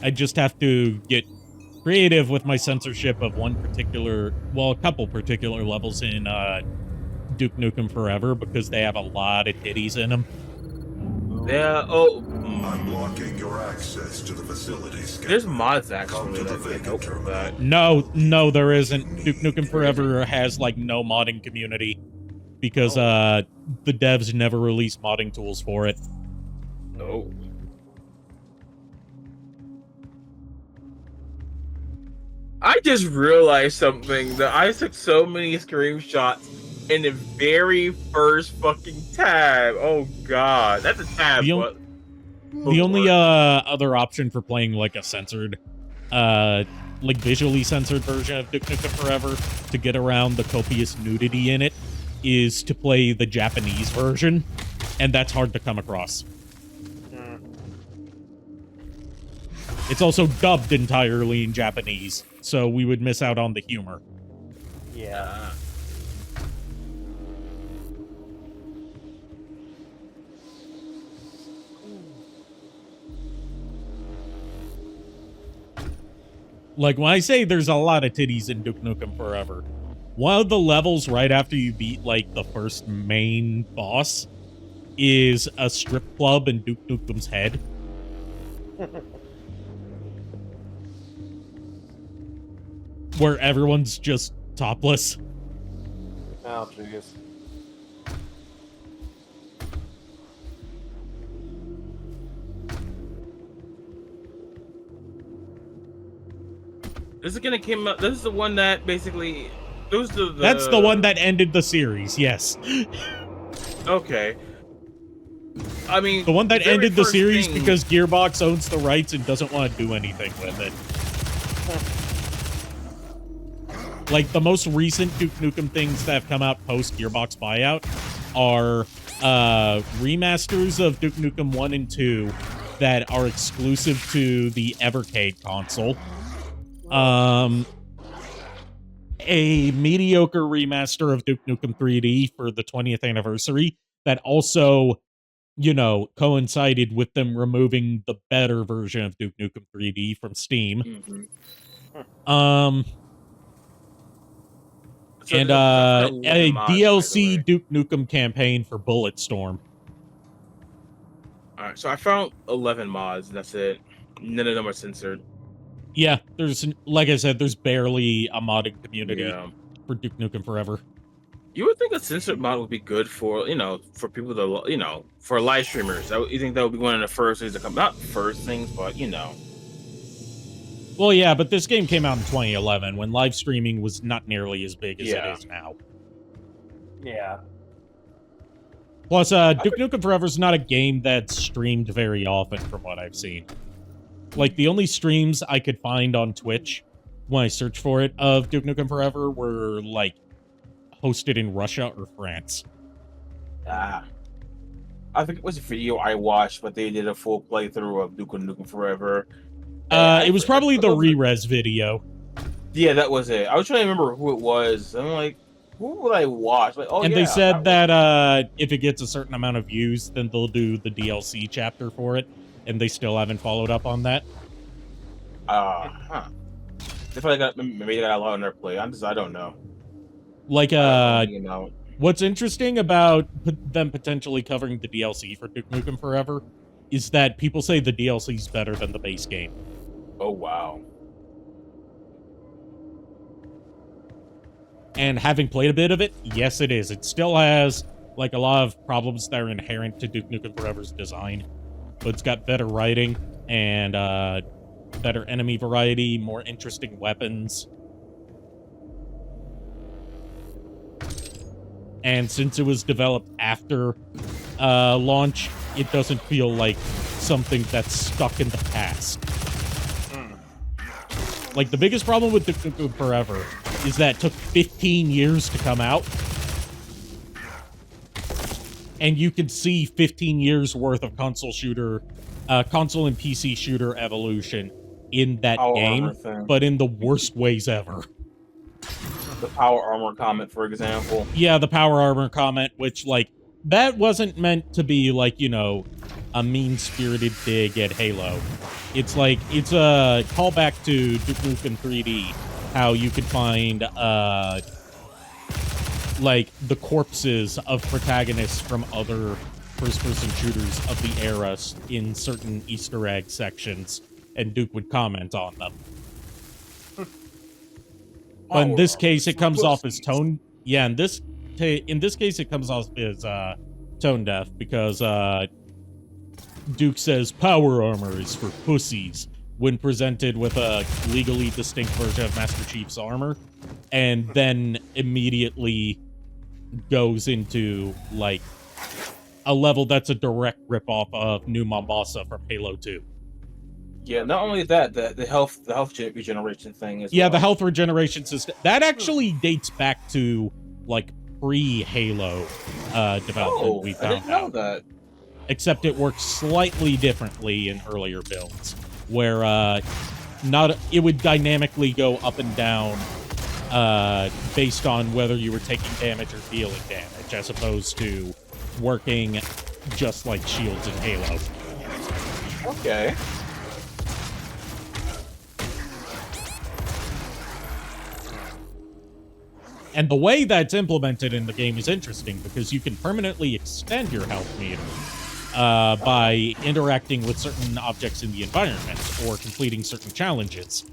I just have to get creative with my censorship of a couple particular levels in Duke Nukem Forever, because they have a lot of titties in them. Yeah, I'm blocking your access to the facilities. There's mods actually that can help with that. No, there isn't. Duke Nukem Forever has like no modding community, because the devs never release modding tools for it. No. I just realized something that I took so many screenshots in the very first fucking tab. Oh god, that's a tab, but The only other option for playing like a censored, like visually censored version of Duke Nukem Forever to get around the copious nudity in it is to play the Japanese version, and that's hard to come across. It's also dubbed entirely in Japanese, so we would miss out on the humor. Yeah. Like, when I say there's a lot of titties in Duke Nukem Forever, one of the levels right after you beat, like, the first main boss is a strip club in Duke Nukem's head. Where everyone's just topless. Oh, jeez. this is gonna came out. This is the one that basically. That's the one that ended the series. Yes. Okay. I mean, the one that very ended the first series thing- because Gearbox owns the rights and doesn't want to do anything with it. Like, the most recent Duke Nukem things that have come out post Gearbox buyout are remasters of Duke Nukem 1 and 2 that are exclusive to the Evercade console. A mediocre remaster of Duke Nukem 3D for the 20th anniversary that also, you know, coincided with them removing the better version of Duke Nukem 3D from Steam. Mm-hmm. And a DLC Duke Nukem campaign for Bulletstorm. Alright, so I found 11 mods, that's it. None of them are censored. Yeah, there's, like I said, there's barely a modding community for Duke Nukem Forever. You would think a censored mod would be good for, you know, for people to, you know, for live streamers. You think that would be one of the first things to come, not first things, but, you know. Well, yeah, but this game came out in 2011 when live streaming was not nearly as big as it is now. Yeah. Plus, Duke Nukem Forever is not a game that's streamed very often from what I've seen. Like, the only streams I could find on Twitch when I searched for it of Duke Nukem Forever were, like, hosted in Russia or France. I think it was a video I watched, but they did a full playthrough of Duke Nukem Forever. It was probably the re-res video. Yeah, that was it. I was trying to remember who it was. I'm like, who would I watch? Like, oh, and yeah, they said that if it gets a certain amount of views, then they'll do the DLC chapter for it. And they still haven't followed up on that. They probably maybe they got a lot on their plate. I don't know. Like, you know. What's interesting about them potentially covering the DLC for Duke Nukem Forever is that people say the DLC is better than the base game. Oh, wow. And having played a bit of it, yes, it is. It still has, like, a lot of problems that are inherent to Duke Nukem Forever's design. But it's got better writing and better enemy variety, more interesting weapons. And since it was developed after launch, it doesn't feel like something that's stuck in the past. Like, the biggest problem with Duke Nukem Forever is that it took 15 years to come out. And you can see 15 years worth of console and PC shooter evolution in that game, but in the worst ways ever. The power armor comment, for example. Yeah, the power armor comment, which, like, that wasn't meant to be, like, you know, a mean-spirited dig at Halo. It's like, it's a callback to Duke Nukem 3D, how you could find, like, the corpses of protagonists from other first-person shooters of the era in certain Easter egg sections, and Duke would comment on them. But in this case, it comes off as tone. Yeah, in this case, it comes off as tone deaf because Duke says power armor is for pussies, when presented with a legally distinct version of Master Chief's armor, and then immediately goes into, like, a level that's a direct ripoff of New Mombasa from Halo 2. Yeah, not only that, the health regeneration thing is. Yeah, the health regeneration system that actually dates back to like pre-Halo development. We found I didn't know out that. Except it works slightly differently in earlier builds, where it would dynamically go up and down based on whether you were taking damage or dealing damage, as opposed to working just like shields in Halo. Okay. And the way that's implemented in the game is interesting because you can permanently extend your health meter by interacting with certain objects in the environment or completing certain challenges.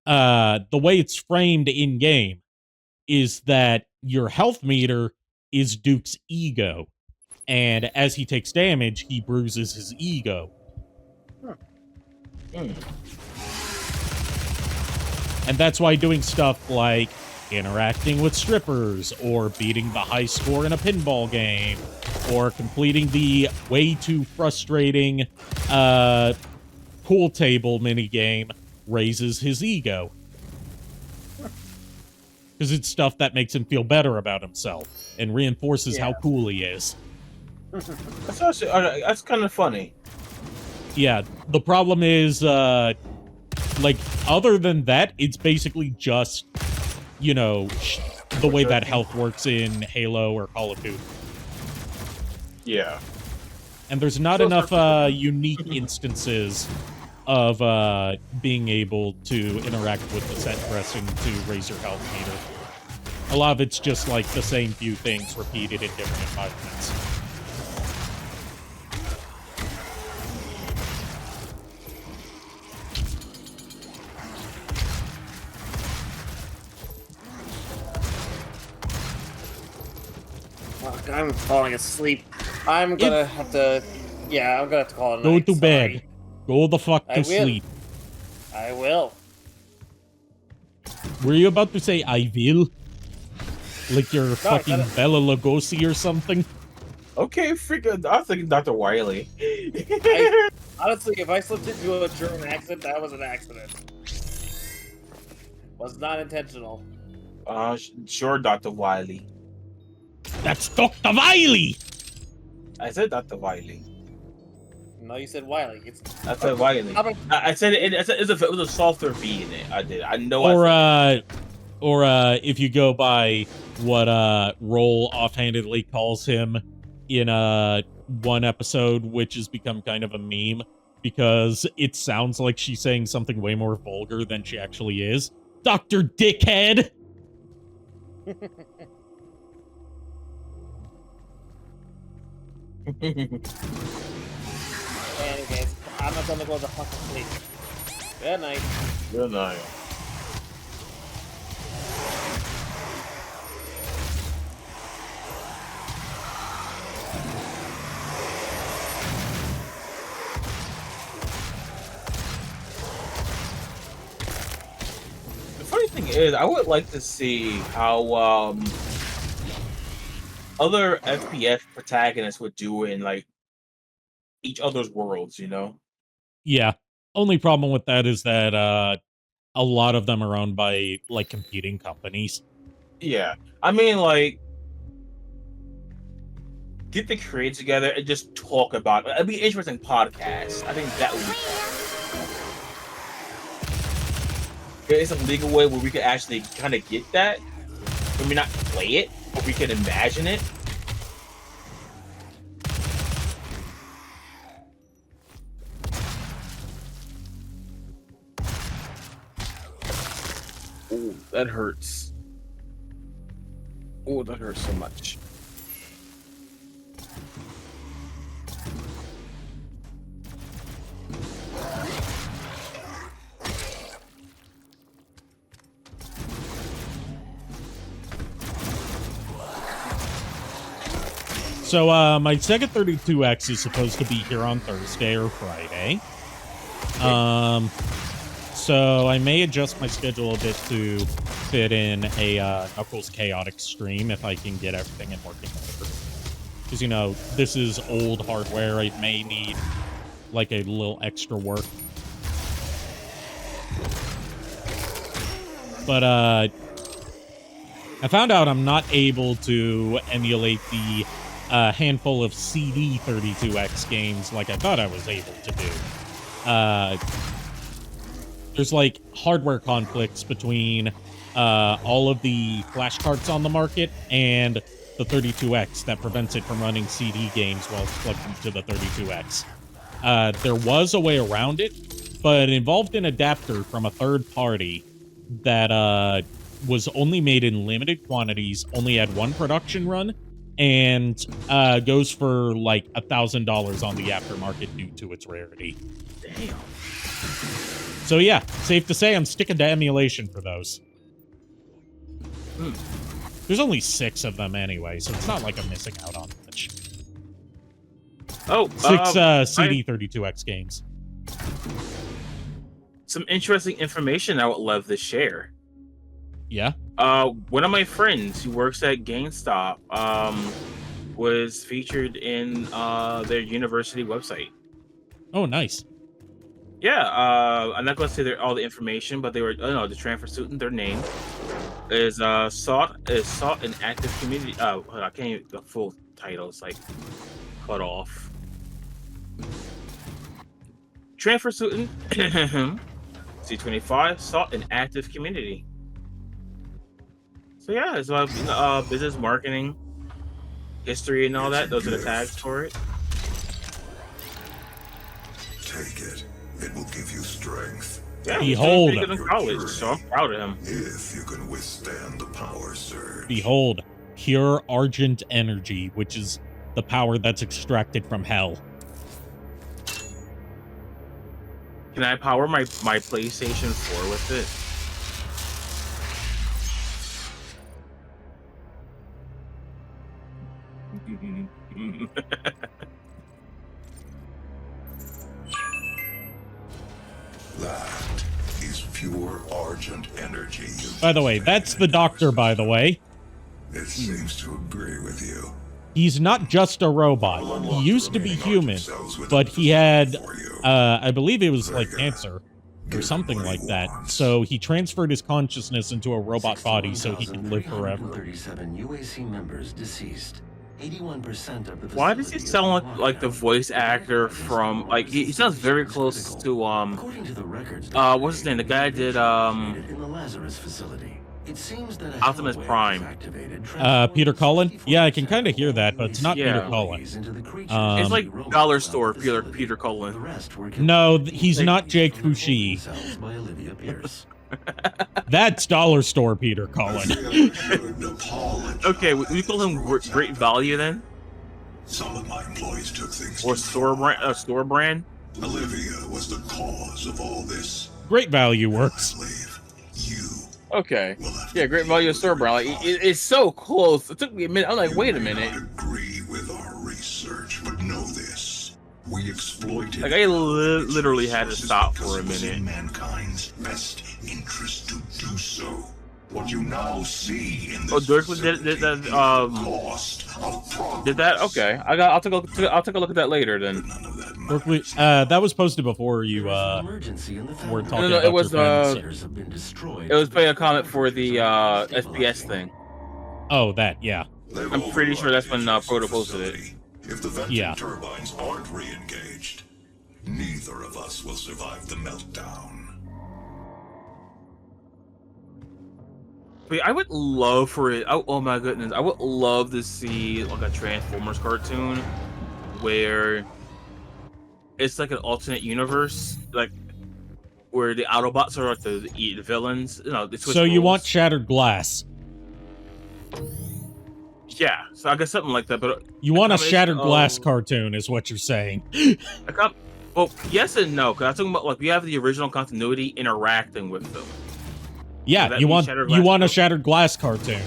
The way it's framed in-game is that your health meter is Duke's ego, and as he takes damage, he bruises his ego. And that's why doing stuff like interacting with strippers, or beating the high score in a pinball game, or completing the way too frustrating pool table minigame raises his ego. Because it's stuff that makes him feel better about himself and reinforces how cool he is. That's kind of funny. Yeah, the problem is, like, other than that, it's basically just, you know, the way that health works in Halo or Call of Duty. Yeah. And there's not enough unique instances of being able to interact with the set pressing to raise your health meter. A lot of it's just like the same few things repeated in different environments. Fuck, I'm falling asleep. I'm gonna have to. Yeah, I'm gonna have to call it a Go night. to bed. Sorry. Go the fuck I to will. sleep. I will. Were you about to say I will? Like you're I fucking said it. Bela Lugosi or something? Okay, freaking. I was thinking Dr. Wiley. Honestly, if I slipped into a German accent, that was an accident. Was not intentional. Sure, Dr. Wiley. That's Dr. Wiley! I said Dr. Wiley. No, you said Wiley. I said Wiley. I said it was a softer V in it. I did. I know. Or if you go by what Roll offhandedly calls him in one episode, which has become kind of a meme because it sounds like she's saying something way more vulgar than she actually is. Dr. Dickhead! Anyways, I'm not gonna go to fucking sleep. Good night. Good night. The funny thing is, I would like to see how other FPS protagonists would do in like each other's worlds, you know? Yeah. Only problem with that is that a lot of them are owned by like competing companies. Yeah. I mean, like, get the creators together and just talk about it. It'd be an interesting podcast. I think that would be fun. There is a legal way where we could actually kind of get that. Maybe not play it, but we can imagine it. Oh, that hurts. Oh, that hurts so much. So, my second 32X is supposed to be here on Thursday or Friday. So I may adjust my schedule a bit to fit in a Knuckles Chaotic stream if I can get everything in working order. Because, you know, this is old hardware. I may need, like, a little extra work. But, I found out I'm not able to emulate the handful of CD 32X games like I thought I was able to do. There's, like, hardware conflicts between all of the flash carts on the market and the 32X that prevents it from running CD games while it's plugged into the 32X. There was a way around it, but it involved an adapter from a third party that was only made in limited quantities, only had one production run, and goes for like $1,000 on the aftermarket due to its rarity. Damn. So yeah, safe to say I'm sticking to emulation for those. There's only 6 of them anyway, so it's not like I'm missing out on much. Oh, 6 CD32X games. Some interesting information I would love to share. Yeah? One of my friends who works at GameStop was featured in their university website. Oh, nice. Yeah, I'm not going to say all the information, but they were, the transfer student, their name is sought in active community. I can't even, the full title is like cut off. Transfer student, C25, sought in active community. So yeah, it's about business marketing, history, and all that. Those are the tags for it. Take it. It will give you strength. Yeah, behold, he's pretty good in college, so I'm proud of him. If you can withstand the power surge. Behold, pure Argent energy, which is the power that's extracted from hell. Can I power my PlayStation 4 with it? That is pure Argent energy. By the way, that's the doctor, by the way. It seems to agree with you. He's not just a robot. He used to be human, but he had, I believe it was like cancer or something like that. So he transferred his consciousness into a robot body so he could live forever. 37 UAC members deceased. 81% of the Why does he sound like the voice actor from he sounds very close to what's his name? The guy did in the Lazarus facility. It seems that Optimus Prime. Peter Cullen? Yeah, I can kind of hear that, but it's not Peter Cullen. It's like Dollar Store Peter Cullen. No, he's not Jake Fushi. That's Dollar Store Peter Cullen. Okay, we call him Great Value then? Some of my employees took things or store brand. Olivia was the cause of all this. Great Value works. Okay. Yeah, Great Value store brand. Like, it's so close. It took me a minute. I'm like, wait a minute. Agree with our research, but know this: we exploited. Like I literally had to stop for a minute. Mankind's best interest to do so. What you now see in this Dirkly did that. Did that? Okay. I'll take a look at that later then. Berkeley, that was posted before you were talking about it was your it was playing a comment for the SPS thing. Oh, that, yeah. I'm pretty sure that's when Proto posted it. If the venting turbines aren't re-engaged, neither of us will survive the meltdown. But I would love for it. Oh my goodness, I would love to see like a Transformers cartoon where it's like an alternate universe, like where the Autobots are like the villains. You know, so you want Shattered Glass? Yeah, so I guess something like that. But you want a Shattered Glass cartoon, is what you're saying? Well, yes and no. Because I'm talking about like we have the original continuity interacting with them. Yeah, you want a Shattered Glass cartoon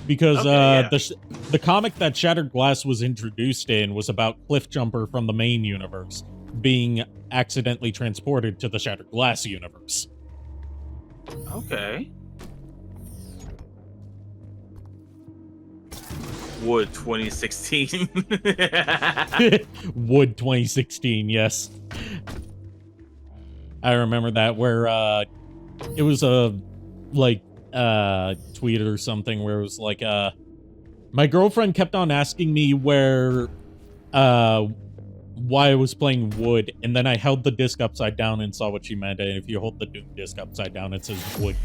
because the The comic that Shattered Glass was introduced in was about Cliffjumper from the main universe being accidentally transported to the Shattered Glass universe. Okay. Wood 2016. Wood 2016, yes. I remember that where it was a tweet or something where it was like my girlfriend kept on asking me why I was playing Wood, and then I held the disc upside down and saw what she meant, and if you hold the Doom disc upside down it says Wood.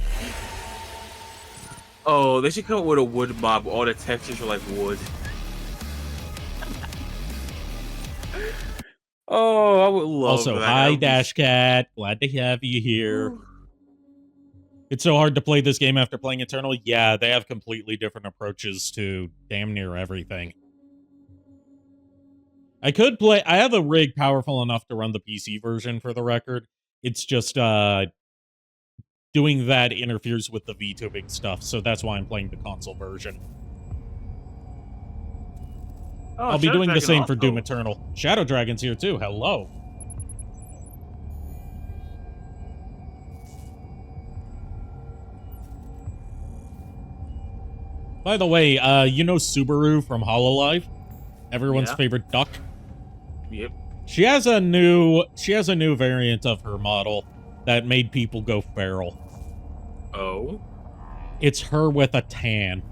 Oh, they should come up with a wood mob. All the textures are like wood. Oh, I would love also, that. hi, Dash Cat. Glad to have you here. It's so hard to play this game after playing Eternal. Yeah, they have completely different approaches to damn near everything. I have a rig powerful enough to run the PC version, for the record. It's just, doing that interferes with the VTubing stuff, so that's why I'm playing the console version. Oh, I'll be Shadow doing the Dragon same for also. Doom Eternal. Shadow Dragon's here too. Hello. By the way, you know Subaru from Hololive? Everyone's favorite duck? Yep. She has a new variant of her model that made people go feral. Oh? It's her with a tan.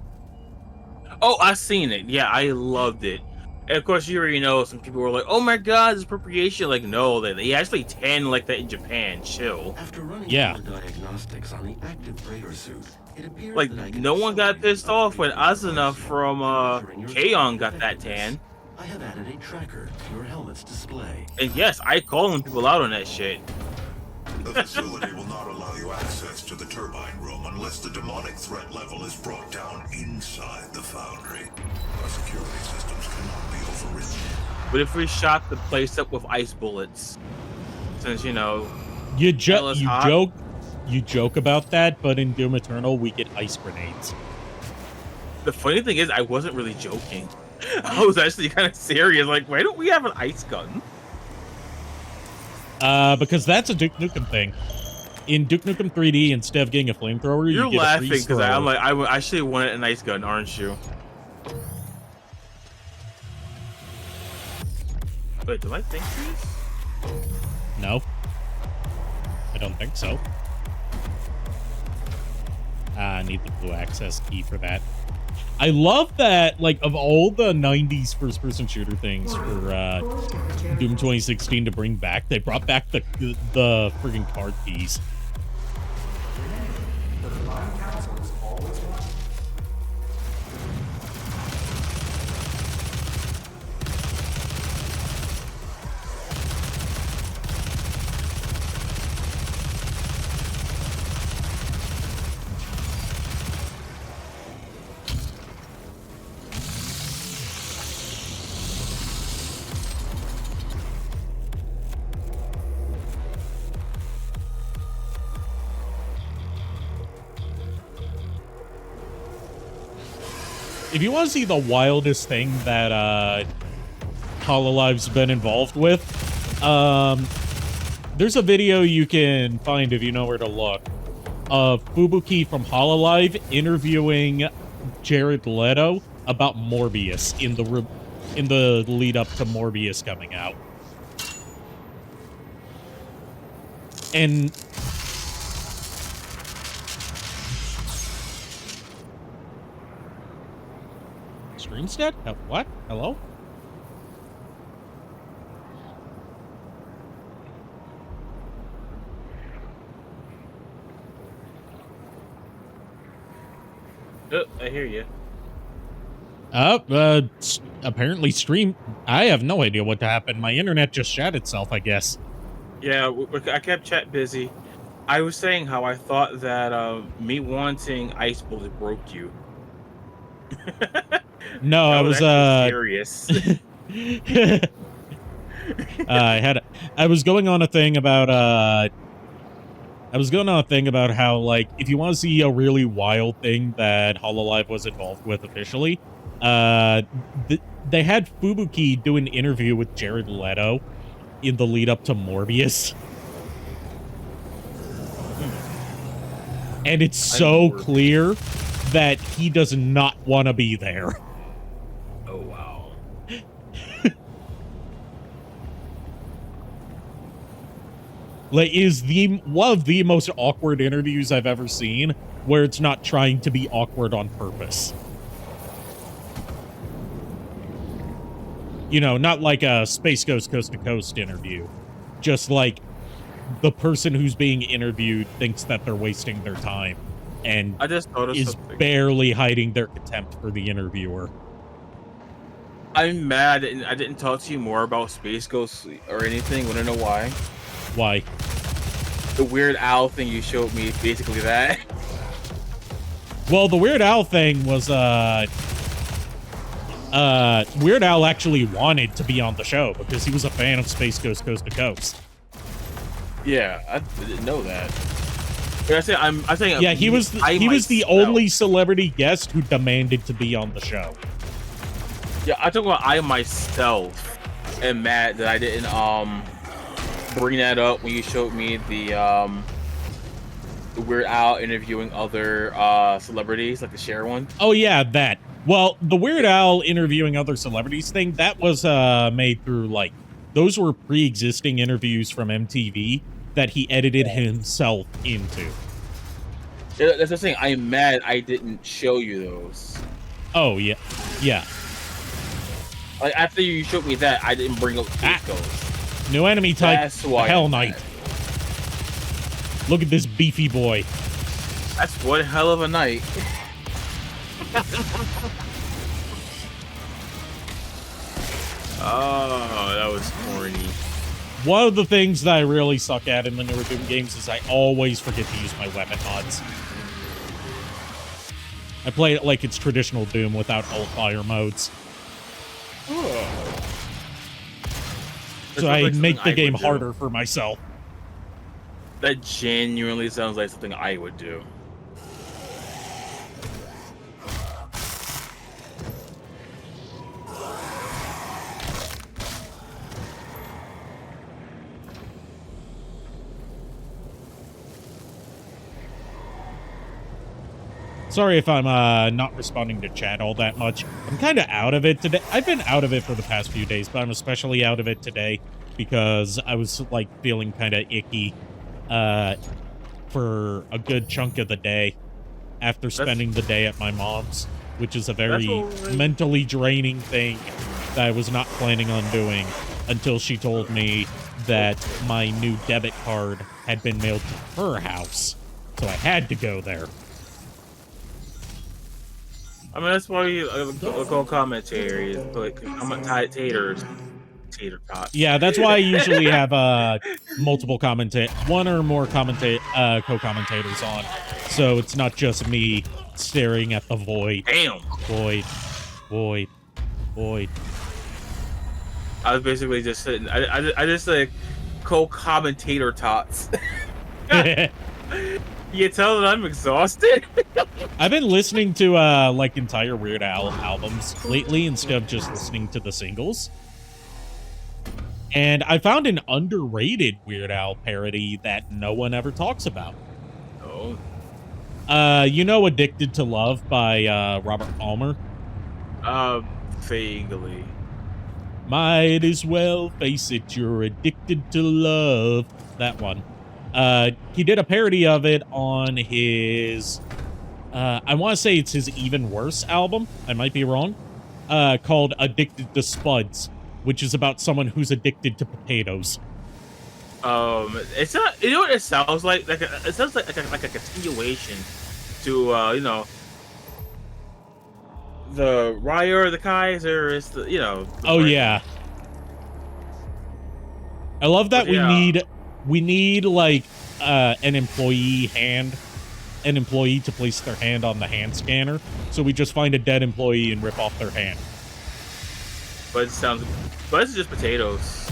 Oh, I seen it. Yeah, I loved it. And of course, you already know some people were like, "Oh my God, it's appropriation!" Like, no, they actually tan like that in Japan. Chill. After running diagnostics on the active Praetor suit, it appears like that I can no one got accelerate pissed off when Asuna from K-On got that tan. I have added a tracker to your helmet's display. And yes, I calling people out on that shit. The facility will not allow you access to the turbine room unless the demonic threat level is brought down inside the foundry. Our security systems cannot be overridden. But if we shot the place up with ice bullets, since you hot. joke about that, but in Doom Eternal we get ice grenades. The funny thing is, I wasn't really joking. I was actually kind of serious. Like, why don't we have an ice gun? Because that's a Duke Nukem thing. In Duke Nukem 3D, instead of getting a flamethrower, You're you get laughing a freeze because thrower. I'm like, I actually wanted a nice gun, aren't you? Wait, do I think these? No. I don't think so. I need the blue access key for that. I love that, like, of all the 90s first-person shooter things for Doom 2016 to bring back, they brought back the friggin' card keys. The Divine Council is always watching. If you want to see the wildest thing that Hololive's been involved with, there's a video you can find if you know where to look of Fubuki from Hololive interviewing Jared Leto about Morbius in the lead up to Morbius coming out. And stream's dead? What? Hello? I hear you. Apparently stream. I have no idea what happened. My internet just shut itself, I guess. Yeah, I kept chat busy. I was saying how I thought that me wanting ice bullets broke you. No, I was serious. I was going on a thing about I was going on a thing about how, like, if you want to see a really wild thing that Hololive was involved with officially, they had Fubuki do an interview with Jared Leto in the lead up to Morbius. And it's so clear that he does not want to be there. Oh, wow. Like, is one of the most awkward interviews I've ever seen, where it's not trying to be awkward on purpose. You know, not like a Space Ghost Coast to Coast interview. Just like the person who's being interviewed thinks that they're wasting their time and I just noticed is something. barely hiding their contempt for the interviewer. I'm mad and I didn't talk to you more about Space Ghost or anything. Want to know why? Why? The Weird Al thing you showed me, basically that. Well, the Weird Al thing was, Weird Al actually wanted to be on the show because he was a fan of Space Ghost Coast to Coast. Yeah, I didn't know that. But I think Yeah, he was the only celebrity guest who demanded to be on the show. Yeah, I talk about I myself am mad that I didn't bring that up when you showed me the Weird Al interviewing other celebrities, like the Cher one. Oh yeah, that. Well, the Weird Al interviewing other celebrities thing, that was made through, like, those were pre-existing interviews from MTV that he edited himself into. Yeah, that's the thing. I'm mad I didn't show you those. Oh yeah, yeah. Like after you showed me that, I didn't bring up those. New enemy type. That's why Hell I'm Knight. mad. Look at this beefy boy. That's one hell of a night. Oh, that was corny. One of the things that I really suck at in the newer Doom games is I always forget to use my weapon mods. I play it like it's traditional Doom without all fire modes. So I make the game harder for myself. That genuinely sounds like something I would do. Sorry if I'm not responding to chat all that much. I'm kind of out of it today. I've been out of it for the past few days, but I'm especially out of it today because I was, like, feeling kind of icky for a good chunk of the day after spending the day at my mom's, which is a very mentally draining thing that I was not planning on doing until she told me that my new debit card had been mailed to her house. So I had to go there. I mean, that's why you call commentators, like commentators, tater tots. Yeah, that's why I usually have multiple one or more co-commentators on, so it's not just me staring at the void. Damn. Void. I was basically just sitting. I just like co-commentator tots. You tell that I'm exhausted. I've been listening to like entire Weird Al albums lately instead of just listening to the singles. And I found an underrated Weird Al parody that no one ever talks about. Oh. You know Addicted to Love by Robert Palmer? Vaguely. Might as well face it, you're addicted to love. That one. He did a parody of it on his, I want to say it's his Even Worse album. I might be wrong. Called Addicted to Spuds, which is about someone who's addicted to potatoes. It's not, you know what it sounds like? It sounds like a continuation to, you know, the Ryer, the Kaiser, is the, you know. Oh, yeah. I love that we need like an employee to place their hand on the hand scanner, so we just find a dead employee and rip off their hand. But it's just potatoes.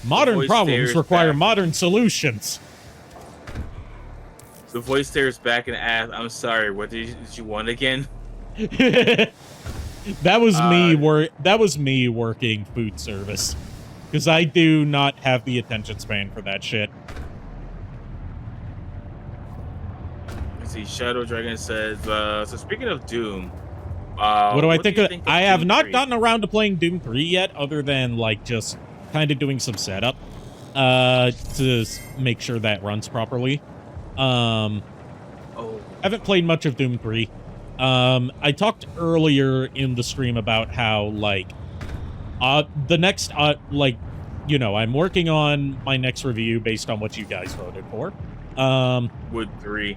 Modern voice problems stares require back. modern solutions. The voice stares back and asks, "I'm sorry. What did you want again?" That was me working food service. Because I do not have the attention span for that shit. Let's see. Shadow Dragon says, so speaking of Doom, What do I think? you think of I have Doom not 3? gotten around to playing Doom 3 yet, other than like just kind of doing some setup to make sure that runs properly. Oh, Haven't played much of Doom 3. I talked earlier in the stream about how like the next like, you know, I'm working on my next review based on what you guys voted for. Wood 3.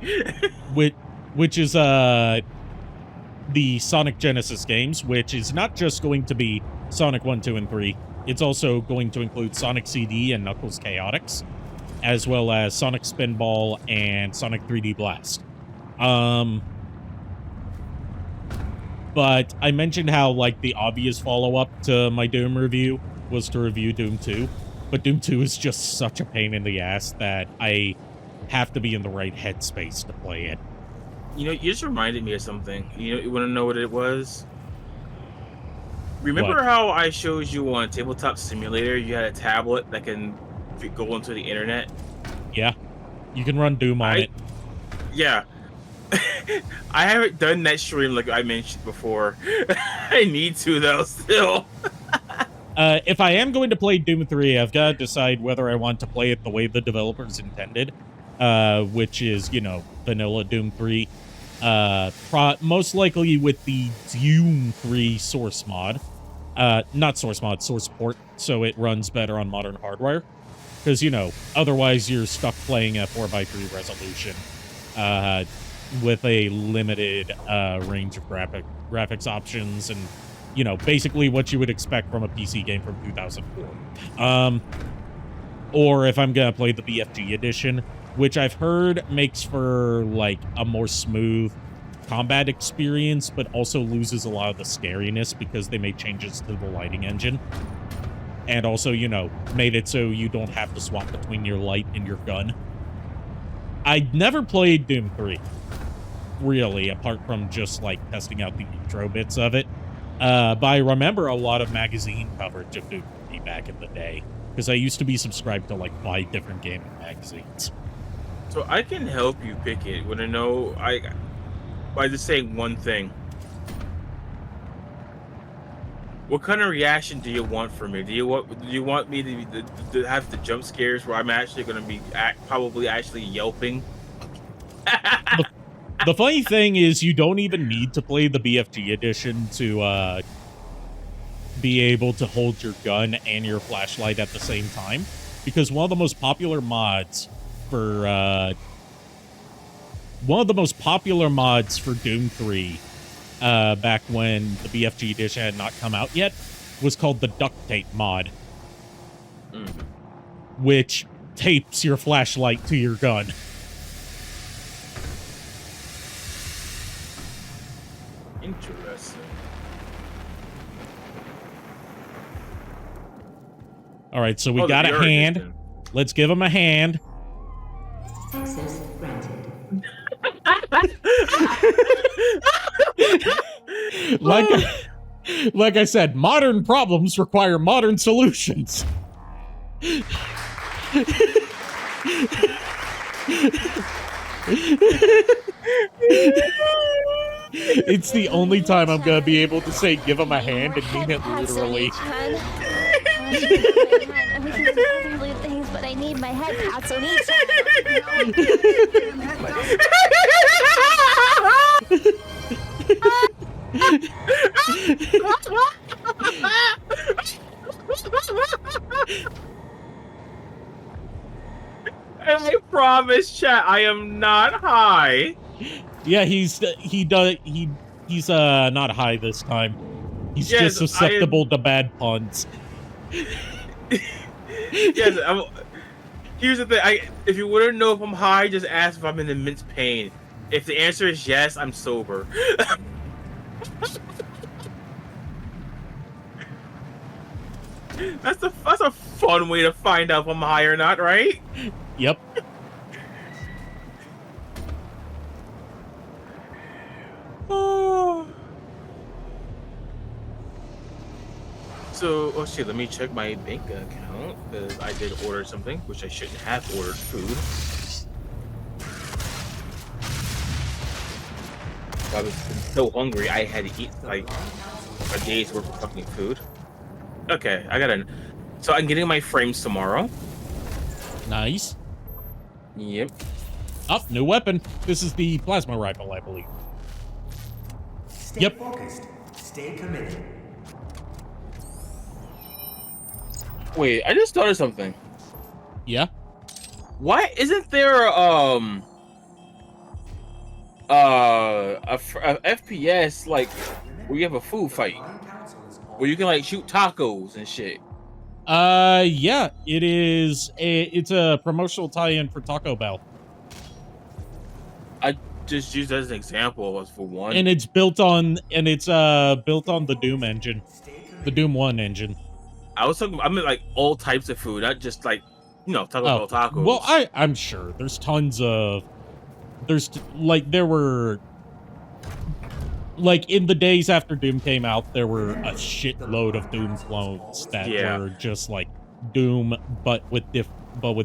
which is the Sonic Genesis games, which is not just going to be Sonic 1, 2, and 3. It's also going to include Sonic CD and Knuckles Chaotix, as well as Sonic Spinball and Sonic 3D Blast. But I mentioned how, like, the obvious follow-up to my Doom review was to review Doom 2. But Doom 2 is just such a pain in the ass that I have to be in the right headspace to play it. You know, you just reminded me of something. You want to know what it was? Remember What? how I showed you on Tabletop Simulator, you had a tablet that can go into the internet? Yeah. You can run Doom on it. Yeah. I haven't done that stream like I mentioned before. I need to, though, still. If I am going to play Doom 3, I've got to decide whether I want to play it the way the developers intended, which is, you know, vanilla Doom 3. Most likely with the Doom 3 source mod. Not source mod, source port, so it runs better on modern hardware. Because, you know, otherwise you're stuck playing a 4x3 resolution with a limited range of graphics options and, you know, basically what you would expect from a PC game from 2004. Or if I'm going to play the BFG edition, which I've heard makes for, like, a more smooth combat experience, but also loses a lot of the scariness because they made changes to the lighting engine. And also, you know, made it so you don't have to swap between your light and your gun. I never played Doom 3, really, apart from just, like, testing out the intro bits of it. But I remember a lot of magazine coverage of Doom 3 back in the day, because I used to be subscribed to, like, 5 different gaming magazines. So I can help you pick it. Want to know? By just saying one thing. What kind of reaction do you want from me? Do you want me to have the jump scares where I'm actually going to be probably actually yelping? The funny thing is, you don't even need to play the BFG edition to be able to hold your gun and your flashlight at the same time, because one of the most popular mods for Doom 3 back when the BFG edition had not come out yet was called the duct tape mod, which tapes your flashlight to your gun. Interesting. All right, so we got a hand. Edition. Let's give him a hand. Access granted. Like I said, modern problems require modern solutions. It's the only time I'm gonna be able to say give him a hand and mean it literally. We can do other little things, but I need my head pats on each And I promise, chat, I am not high. Yeah, he's not high this time. He's just susceptible to bad puns. Yes, here's the thing. If you want to know if I'm high, just ask if I'm in immense pain. If the answer is yes, I'm sober. That's a fun way to find out if I'm high or not, right? Yep. So, oh shit, let me check my bank account because I did order something, which I shouldn't have ordered food. I was so hungry, I had to eat like a day's worth of fucking food. Okay, so I'm getting my frames tomorrow. Nice. Yep. Up, new weapon. This is the plasma rifle, I believe. Stay focused. Stay committed. Wait, I just thought of something. Yeah? Why isn't there a FPS like where you have a food fight where you can like shoot tacos and shit? Yeah, it's a promotional tie-in for Taco Bell. I just used that as an example as for one. And it's built on the Doom engine. The Doom 1 engine. I mean like all types of food, not just like, Taco Bell tacos. Well, I'm sure there's tons of there were like in the days after Doom came out, there were a shitload of Doom clones that were just like Doom but with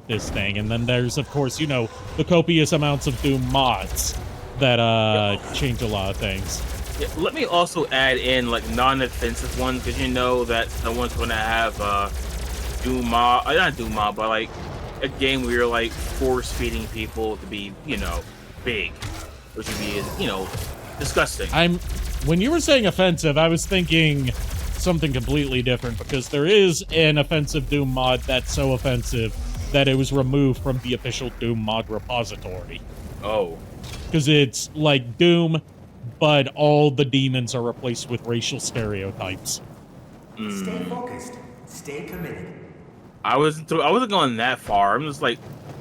this thing. And then there's of course, the copious amounts of Doom mods that change a lot of things. Yeah, let me also add in like non-offensive ones because you know that someone's gonna have Doom mod, not Doom mod, but like a game where you're like force-feeding people to be, big, which would be, disgusting. When you were saying offensive, I was thinking something completely different because there is an offensive Doom mod that's so offensive that it was removed from the official Doom mod repository. Oh. Because it's like Doom, but all the demons are replaced with racial stereotypes. Stay focused. Stay committed. I wasn't going that far. I'm just like,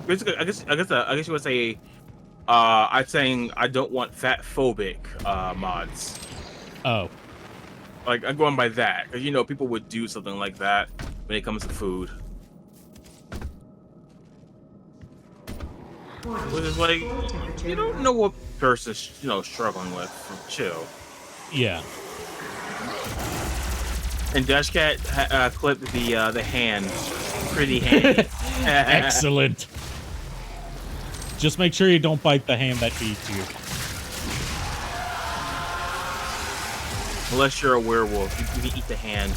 basically, I guess you would say, I'm saying I don't want fat phobic mods. Oh. Like I'm going by that because people would do something like that when it comes to food. Which is like, you don't know what person's struggling with. Chill. Yeah. And Dashcat clipped the hand, pretty hand. Excellent. Just make sure you don't bite the hand that feeds you. Unless you're a werewolf, you can eat the hand.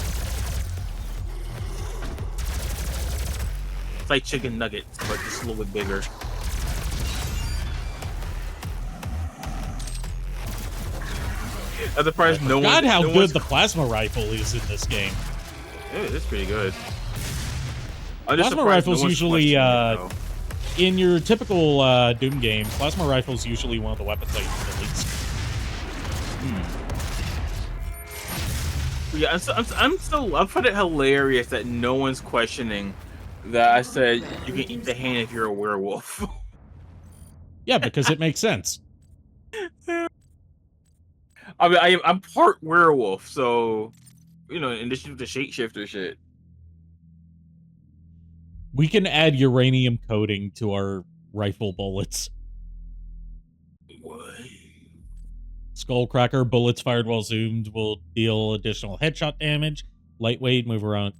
It's like chicken nuggets, but just a little bit bigger. I'm surprised no one. God, how good the plasma rifle is in this game. It is pretty good. Plasma rifles usually, in your typical Doom game, plasma rifles usually one of the weapons I use the least. Yeah, I find it hilarious that no one's questioning that I said you can eat the hand if you're a werewolf. Yeah, because it makes sense. I mean, I'm part werewolf, so in addition to the shapeshifter shit. We can add uranium coating to our rifle bullets. What? Skullcracker bullets fired while zoomed will deal additional headshot damage. Lightweight, move around.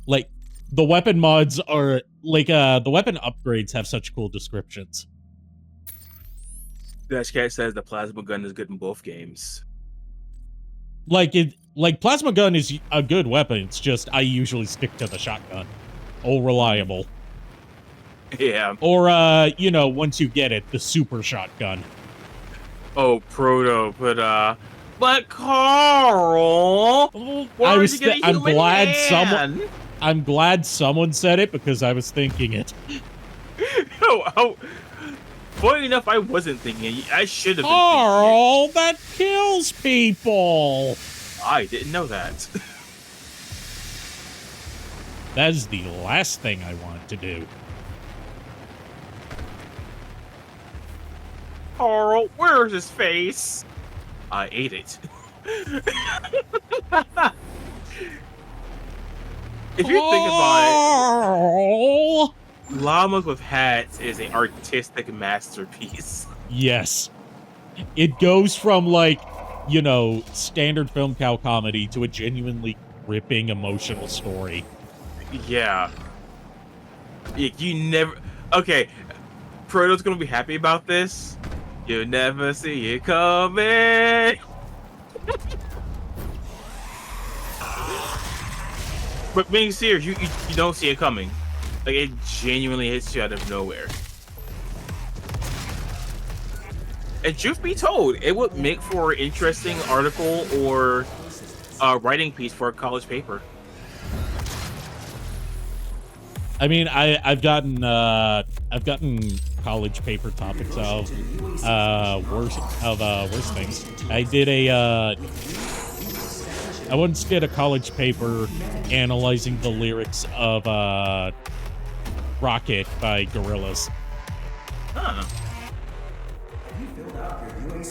Like, the weapon mods are, like, the weapon upgrades have such cool descriptions. Dashcat says the plasma gun is good in both games. Like, plasma gun is a good weapon, it's just I usually stick to the shotgun. Oh, reliable. Yeah. Or, once you get it, the super shotgun. Oh, Proto, but Carl, I'm glad someone said it because I was thinking it. Funny enough, I wasn't thinking it. I should have been Carl, that kills people. I didn't know that. That is the last thing I want to do. Carl, where's his face? I ate it. if you think about it, llamas with hats is an artistic masterpiece. Yes. It goes from, like, you know, standard film cow comedy to a genuinely gripping emotional story. Yeah. You never... Okay, Proto's gonna be happy about this. You'll never see it coming. But being serious, you don't see it coming. Like, it genuinely hits you out of nowhere. And truth be told, it would make for an interesting article or writing piece for a college paper. I mean, I've gotten college paper topics of worse things. I did I once did a college paper analyzing the lyrics of Rocket by Gorillaz. Huh.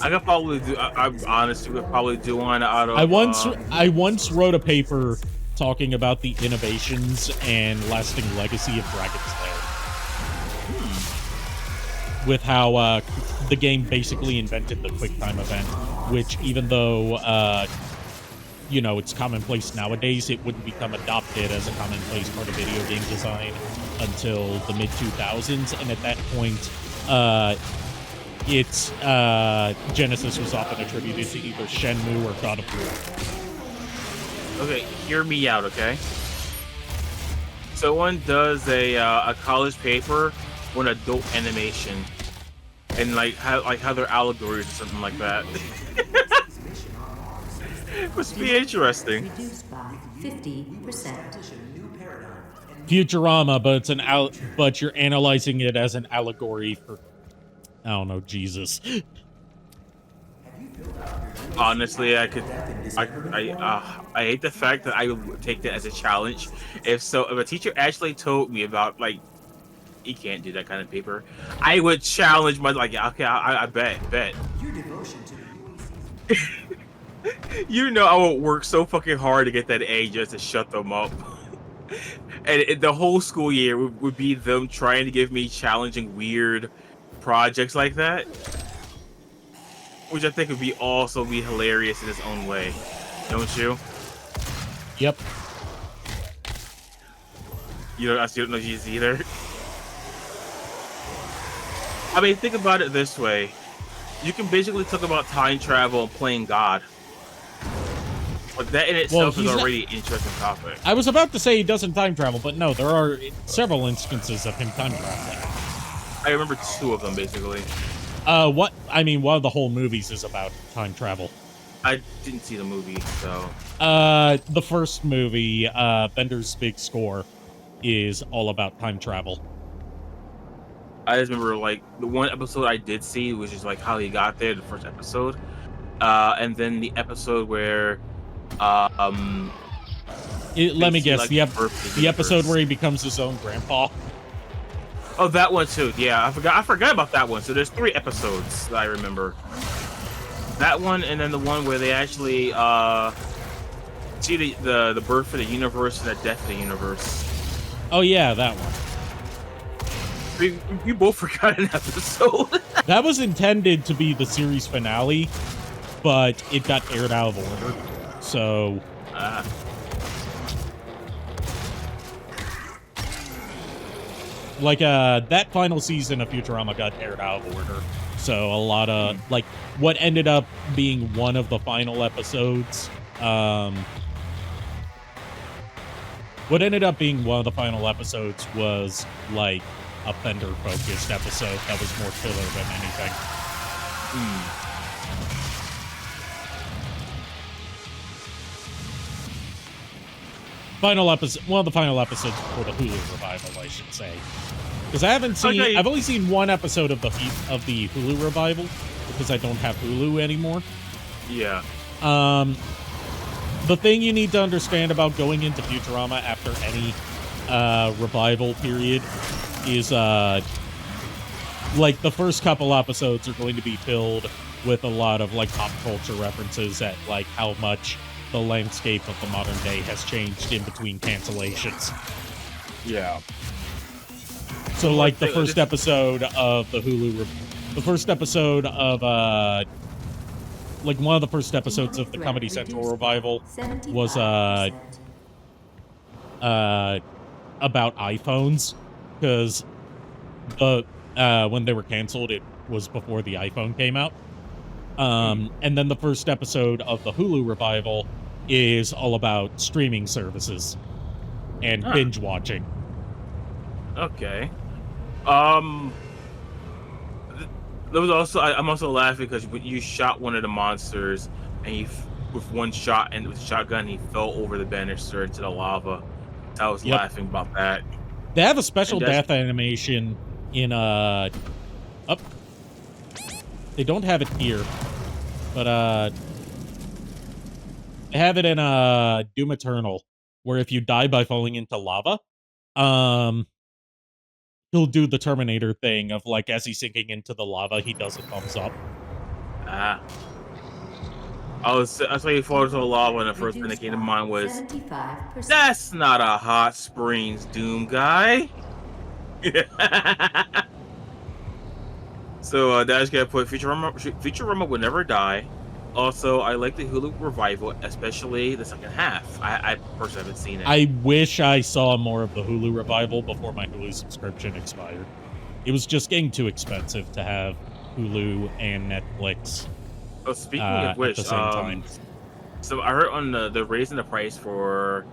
I could probably do. I honestly could probably do one out of. I once wrote a paper talking about the innovations and lasting legacy of Dragon's Lair, with how the game basically invented the QuickTime event, which even though you know, it's commonplace nowadays, it wouldn't become adopted as a commonplace part of video game design until the mid-2000s, and at that point, its genesis was often attributed to either Shenmue or God of War. Okay, hear me out, okay? Someone does a college paper on adult animation, and like how they're allegories or something like that. Must be interesting. Reduced by 50%. Futurama, but you're analyzing it as an allegory for, I don't know, Jesus. Honestly, I hate the fact that I would take that as a challenge. If a teacher actually told me about, like, you can't do that kind of paper, I would challenge my, like, okay, I bet. Your devotion to the You know, I would work so fucking hard to get that A just to shut them up. And the whole school year would be them trying to give me challenging, weird projects like that. Which I think would be also be hilarious in its own way. Don't you? Yep. You don't know these either? I mean, think about it this way. You can basically talk about time travel and playing God. But that in itself is already an interesting topic. I was about to say he doesn't time travel, but no, there are several instances of him time traveling. I remember 2 of them, basically. One of the whole movies is about time travel. I didn't see the movie, so... The first movie, Bender's Big Score, is all about time travel. I just remember, like, the one episode I did see was just, like, how he got there, the first episode. And then the episode where... let me guess, like, the episode where he becomes his own grandpa. Oh, that one too. Yeah, I forgot about that one. So there's 3 episodes that I remember. That one, and then the one where they actually see the birth of the universe and the death of the universe. Oh yeah, that one. You both forgot an episode. That was intended to be the series finale, but it got aired out of order. So like that final season of Futurama got aired out of order. So a lot of like what ended up being one of the final episodes was like a Fender focused episode that was more filler than anything. Final episode, one of the final episodes before the Hulu revival, I should say, because I haven't seen. Okay. I've only seen one episode of the Hulu revival because I don't have Hulu anymore. Yeah. The thing you need to understand about going into Futurama after any revival period is like the first couple episodes are going to be filled with a lot of like pop culture references at like how much the landscape of the modern day has changed in between cancellations. Yeah. So, like, the first episode of the Hulu, the first episode of, like, one of the first episodes of the Comedy Central revival was, about iPhones, because when they were canceled, it was before the iPhone came out. And then the first episode of the Hulu revival is all about streaming services and binge watching. Okay. There was also I'm also laughing because you shot one of the monsters and with one shot and with a shotgun he fell over the banister into the lava. I was laughing about that. They have a special death animation in they don't have it here, but they have it in Doom Eternal, where if you die by falling into lava, he'll do the Terminator thing of, like, as he's sinking into the lava, he does a thumbs up. I saw you fall into the lava, and the first thing that came to mind was, 75%. that's not a hot springs, Doom guy. So Dash got put Futurama will never die. Also, I like the Hulu revival, especially the second half. I personally haven't seen it. I wish I saw more of the Hulu revival before my Hulu subscription expired. It was just getting too expensive to have Hulu and Netflix. Oh, speaking of which, at the same time. So I heard on the raising the price for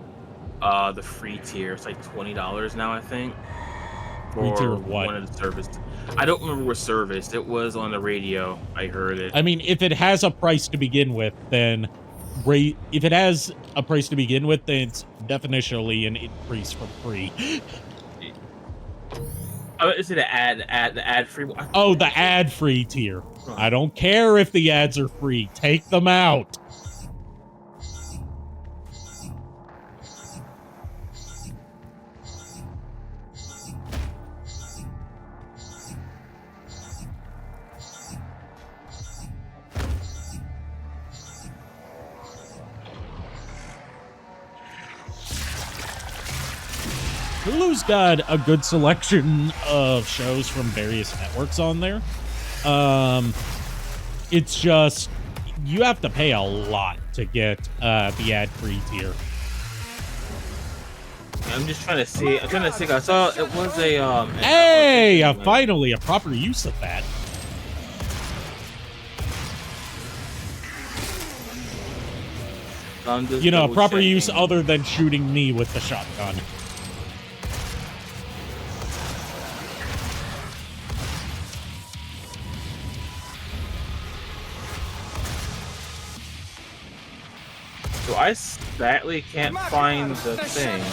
the free tier. It's like $20 now, I think. Free tier For of what? one of the service. I don't remember what service. It was on the radio. I heard it. I mean, if it has a price to begin with, then it's definitionally an increase from free. Is it the ad free one? Oh, the ad-free tier. I don't care if the ads are free. Take them out. Hulu's got a good selection of shows from various networks on there. It's just you have to pay a lot to get the ad-free tier. I'm just trying to see. I'm trying to think. I saw it was a Hey, finally a proper use of that. You know, a proper use other than shooting me with the shotgun. So I sadly can't find the thing.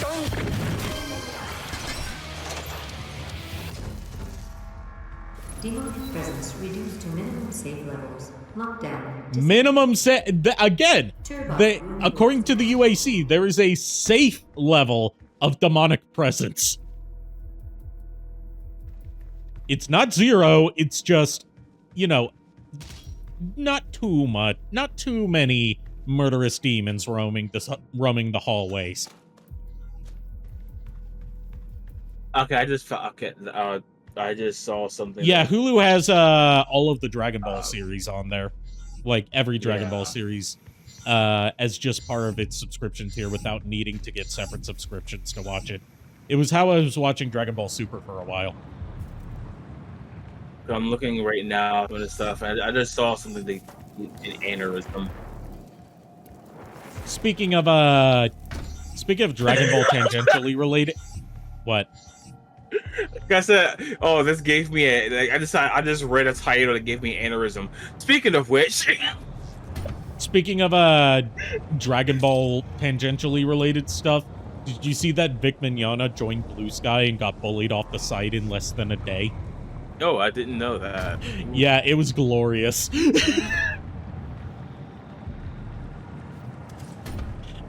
Demonic presence reduced to minimum safe levels. Lockdown. Minimum according to the UAC, there is a safe level of demonic presence. It's not 0, it's just, you know, not too many murderous demons roaming the hallways. Okay, I just saw something. Yeah, Hulu has all of the Dragon Ball series on there, like every Dragon Ball series, as just part of its subscription tier without needing to get separate subscriptions to watch it. It was how I was watching Dragon Ball Super for a while. I'm looking right now at the stuff. I just saw something in aneurysm. Speaking of Dragon Ball tangentially related, what? Like I said, oh, this gave me I just read a title that gave me aneurysm. Speaking of which, speaking of Dragon Ball tangentially related stuff, did you see that Vic Mignogna joined Blue Sky and got bullied off the site in less than a day? No, I didn't know that. Yeah, it was glorious.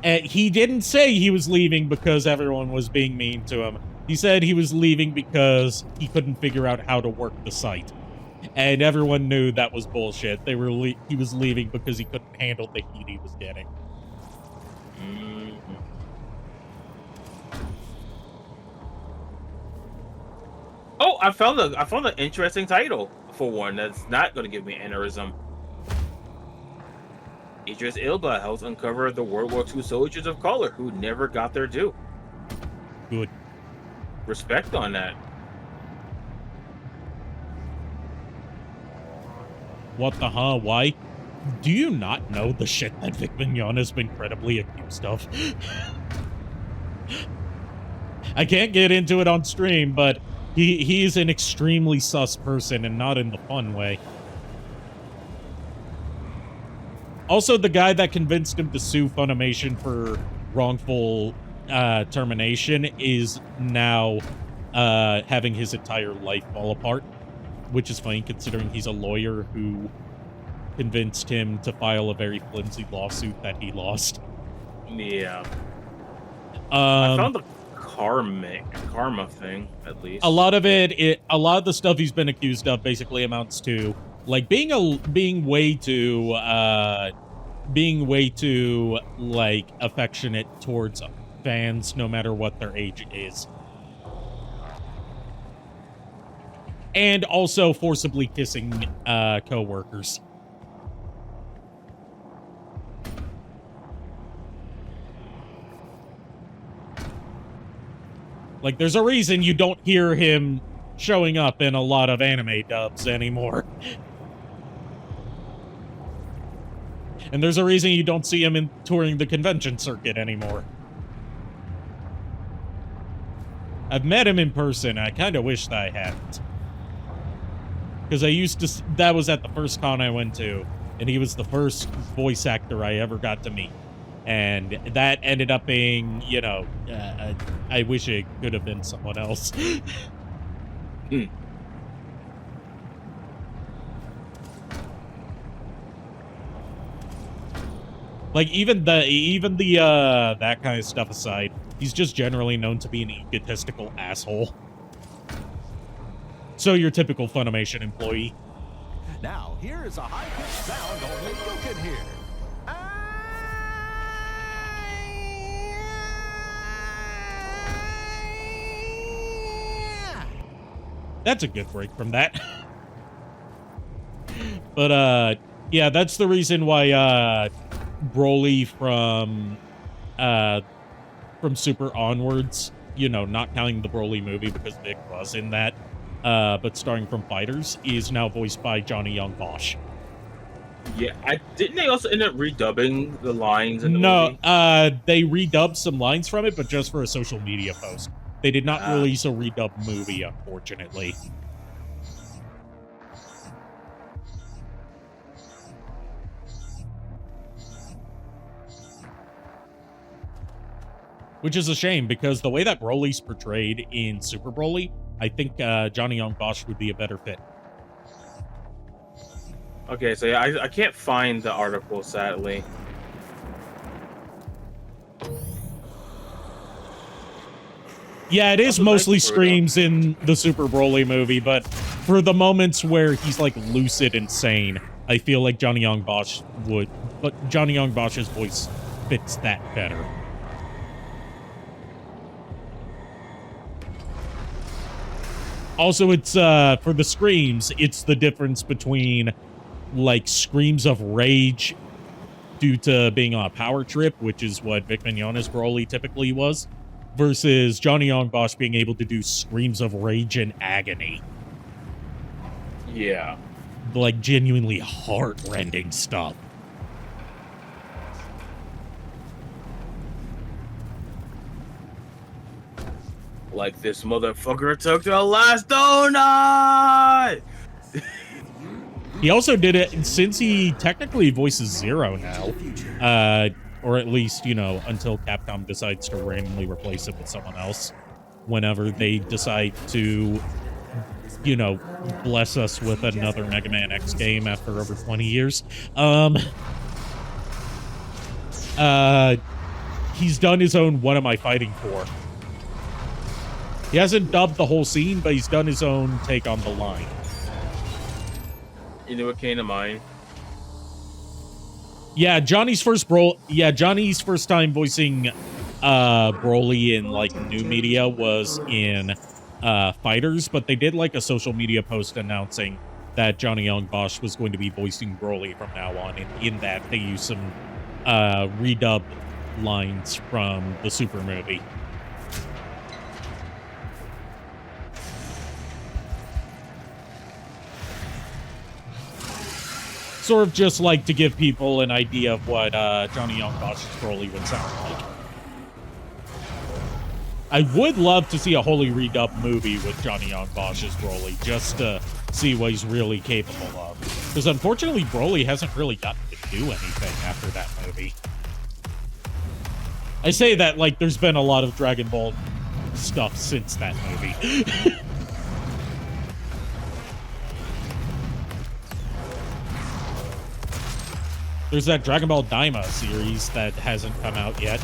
And he didn't say he was leaving because everyone was being mean to him. He said he was leaving because he couldn't figure out how to work the site. And everyone knew that was bullshit. He was leaving because he couldn't handle the heat he was getting. Oh, I found an interesting title for one that's not going to give me aneurysm. Idris Elba helps uncover the World War II soldiers of color who never got their due. Good. Respect on that. What the huh? Why? Do you not know the shit that Vic Mignogna's been credibly accused of? I can't get into it on stream, but he's an extremely sus person and not in the fun way. Also, the guy that convinced him to sue Funimation for wrongful termination is now having his entire life fall apart, which is funny considering he's a lawyer who convinced him to file a very flimsy lawsuit that he lost. Yeah. I found the karma thing, at least. A lot of the stuff he's been accused of basically amounts to like being way too like affectionate towards fans no matter what their age is. And also forcibly kissing co-workers. Like, there's a reason you don't hear him showing up in a lot of anime dubs anymore. And there's a reason you don't see him touring the convention circuit anymore. I've met him in person. I kind of wish that I hadn't. Because that was at the first con I went to, and he was the first voice actor I ever got to meet. And that ended up being, you know, I wish it could have been someone else. Like, even the that kind of stuff aside, he's just generally known to be an egotistical asshole. So your typical Funimation employee. Now, here is a high-pitched sound only you can hear. That's a good break from that. But, yeah, that's the reason why, Broly from Super onwards, you know, not counting the Broly movie because Vic was in that, but starring from Fighters, is now voiced by Johnny Young Bosch. Yeah, didn't they also end up redubbing the lines in the movie? No, they redubbed some lines from it, but just for a social media post. They did not release a redubbed movie, unfortunately. Which is a shame, because the way that Broly's portrayed in Super Broly, I think Johnny Young Bosch would be a better fit. Okay, so yeah, I can't find the article, sadly. Yeah, it is mostly screams in the Super Broly movie, but for the moments where he's like lucid and sane, I feel like Johnny Young Bosch would, but Johnny Young Bosch's voice fits that better. Also, it's for the screams, it's the difference between like screams of rage due to being on a power trip, which is what Vic Mignogna's Broly typically was, versus Johnny Young Bosch being able to do screams of rage and agony. Yeah. Like, genuinely heart-rending stuff. Like, this motherfucker took the last donut! He also did it, since he technically voices Zero now, or at least, you know, until Capcom decides to randomly replace it with someone else, whenever they decide to, you know, bless us with another Mega Man X game after over 20 years. He's done his own What Am I Fighting For? He hasn't dubbed the whole scene, but he's done his own take on the line. You know what came to mind? Yeah, Johnny's first time voicing Broly in like new media was in Fighters, but they did like a social media post announcing that Johnny Young Bosch was going to be voicing Broly from now on, and in that they used some redubbed lines from the Super movie. Sort of just like to give people an idea of what Johnny Young Bosch's Broly would sound like. I would love to see a wholly redubbed movie with Johnny Young Bosch's Broly, just to see what he's really capable of. Because unfortunately, Broly hasn't really gotten to do anything after that movie. I say that like there's been a lot of Dragon Ball stuff since that movie. There's that Dragon Ball Daima series that hasn't come out yet,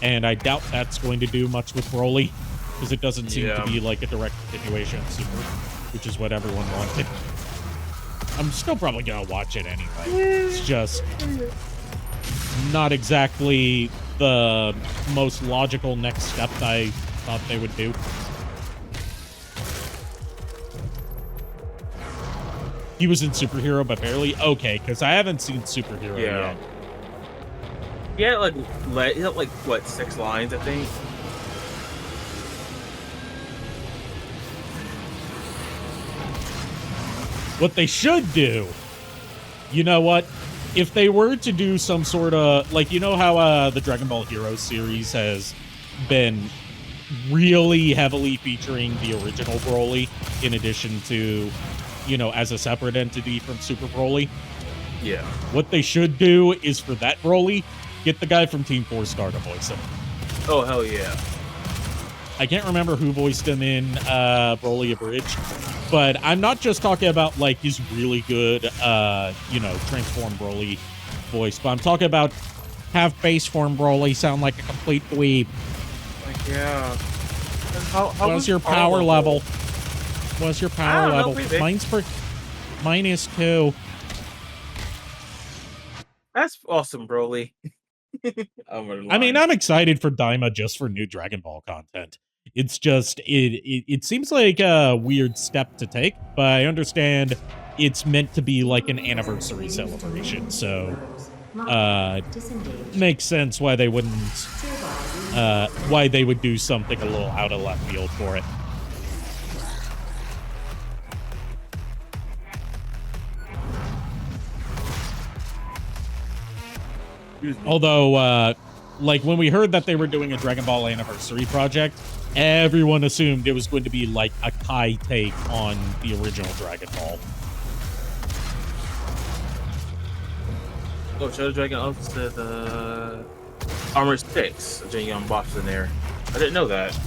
and I doubt that's going to do much with Broly, because it doesn't seem to be like a direct continuation of Super, which is what everyone wanted. I'm still probably gonna watch it anyway. It's just not exactly the most logical next step I thought they would do. He was in Superhero, but barely? Okay, because I haven't seen Superhero yet. He had like what, 6 lines, I think. What they should do, you know what? If they were to do some sort of, like, you know how the Dragon Ball Heroes series has been really heavily featuring the original Broly, in addition to, you know, as a separate entity from Super Broly? Yeah. What they should do is for that Broly, get the guy from Team 4 Star to voice him. Oh, hell yeah. I can't remember who voiced him in Broly Abridged, but I'm not just talking about, like, his really good, you know, transform Broly voice, but I'm talking about have base form Broly sound like a complete dweeb. Like, yeah. What's your power level? What's your power level? Mine is 2. That's awesome, Broly. I mean, I'm excited for Daima just for new Dragon Ball content. It's just, it seems like a weird step to take, but I understand it's meant to be like an anniversary celebration, so makes sense why they wouldn't, why they would do something a little out of left field for it. Although, like, when we heard that they were doing a Dragon Ball Anniversary project, everyone assumed it was going to be, like, a Kai take on the original Dragon Ball. Oh, show the Dragon up to the Armor 6. Johnny Young Bosch in there. I didn't know that.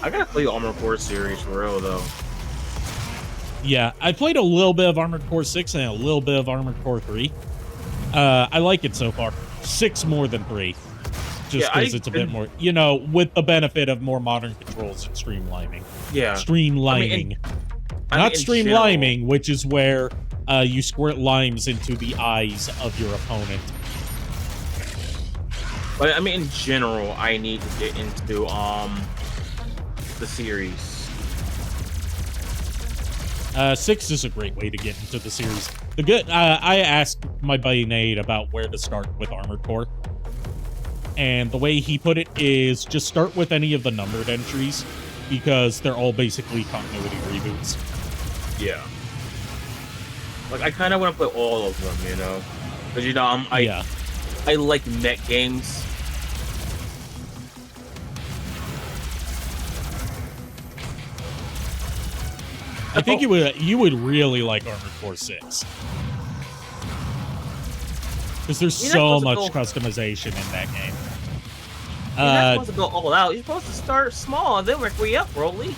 I gotta play the Armored Core series for real, though. Yeah, I played a little bit of Armored Core 6 and a little bit of Armored Core 3. I like it so far. 6 more than 3. Just because it's a bit more, you know, with the benefit of more modern controls and streamlining. Yeah. Streamlining. Not streamlining, which is where you squirt limes into the eyes of your opponent. But I mean, in general, I need to get into the series. 6 is a great way to get into the series. I asked my buddy Nate about where to start with Armored Core, and the way he put it is just start with any of the numbered entries, because they're all basically continuity reboots. Yeah. Like, I kind of want to play all of them, you know? Because, you know, I like mech games. I think you would really like Armored Core 6. Because there's so much customization in that game. You're not supposed to go all out. You're supposed to start small and then work way up, Broly.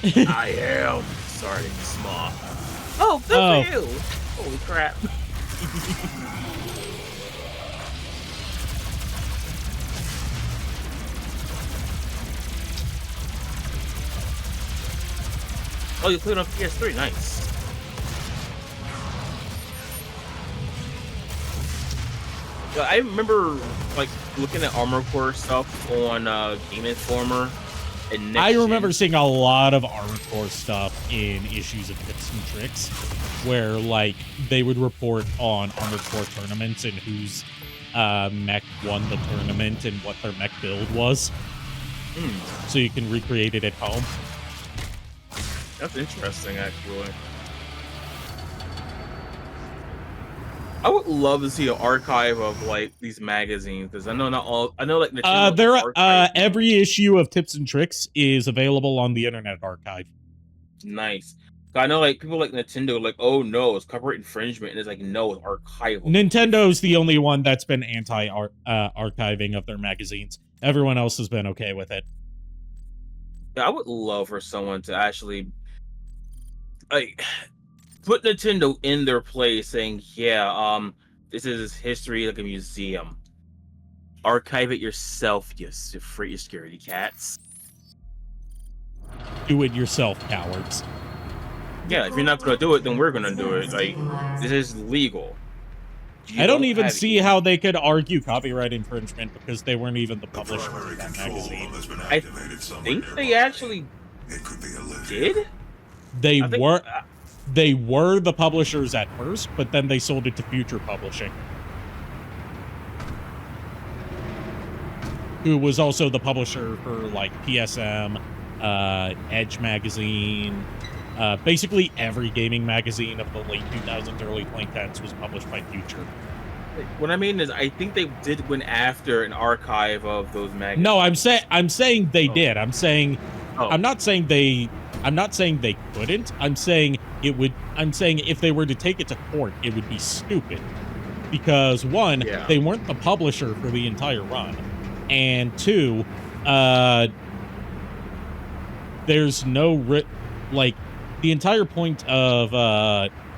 I am starting small. Oh, good for you. Holy crap. Oh, you played on PS3. Nice. I remember like looking at Armor Core stuff on Game Informer. And I remember seeing a lot of Armor Core stuff in issues of Tips and Tricks, where like they would report on Armor Core tournaments and whose mech won the tournament and what their mech build was. So you can recreate it at home. That's interesting, actually. I would love to see an archive of like these magazines because I know not all. I know like every issue of Tips and Tricks is available on the Internet Archive. Nice. I know like people like Nintendo like, oh no, it's copyright infringement, and it's like no, it's archival. Nintendo's the only one that's been anti-archiving of their magazines. Everyone else has been okay with it. Yeah, I would love for someone to actually like put Nintendo in their place, saying, "Yeah, this is history like a museum. Archive it yourself, you free security cats. Do it yourself, cowards." Yeah, if you're not gonna do it, then we're gonna do it. Like, this is legal. I don't even see how they could argue copyright infringement because they weren't even the publisher of that magazine. I think they actually did. They were the publishers at first, but then they sold it to Future Publishing, who was also the publisher for like PSM, Edge magazine. Basically every gaming magazine of the late 2000s, early 2010s was published by Future. What I mean is, I think they did went after an archive of those magazines. No, I'm saying they did. I'm not saying they couldn't. I'm saying if they were to take it to court, it would be stupid. Because one, they weren't the publisher for the entire run. And two, there's no like the entire point of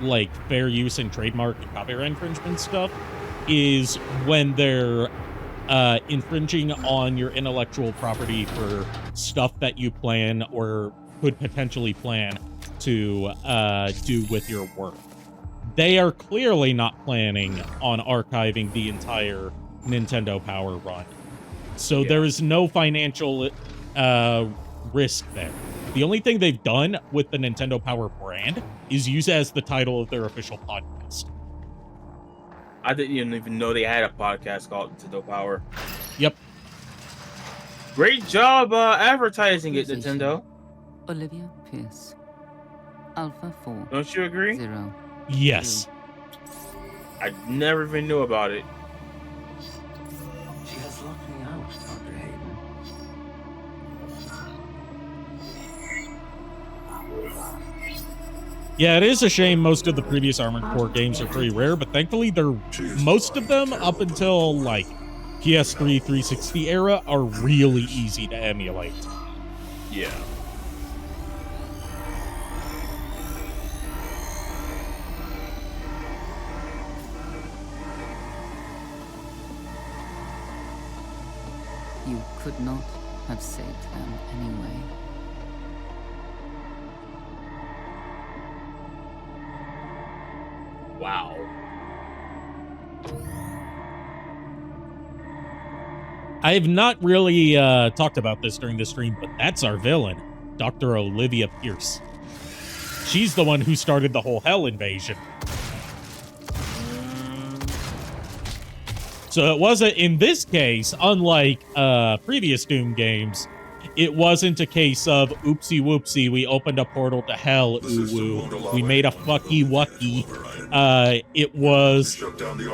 like fair use and trademark and copyright infringement stuff is when they're infringing on your intellectual property for stuff that you plan or could potentially plan to do with your work. They are clearly not planning on archiving the entire Nintendo Power run. So there is no financial risk there. The only thing they've done with the Nintendo Power brand is use it as the title of their official podcast. I didn't even know they had a podcast called Nintendo Power. Yep. Great job advertising it, Nintendo. Olivia Pierce. Alpha 4. Don't you agree? 0. Yes. I never even knew about it. She has locked me out, Dr. Hayden. Yeah, it is a shame most of the previous Armored Core games are pretty rare, but thankfully most of them up until like PS3 360 era are really easy to emulate. Yeah. You could not have saved them anyway. Wow. I have not really talked about this during the stream, but that's our villain, Dr. Olivia Pierce. She's the one who started the whole Hell invasion. So it wasn't, in this case, unlike previous Doom games, it wasn't a case of oopsie whoopsie, we opened a portal to hell, ooh woo, we made a fucky wucky. It was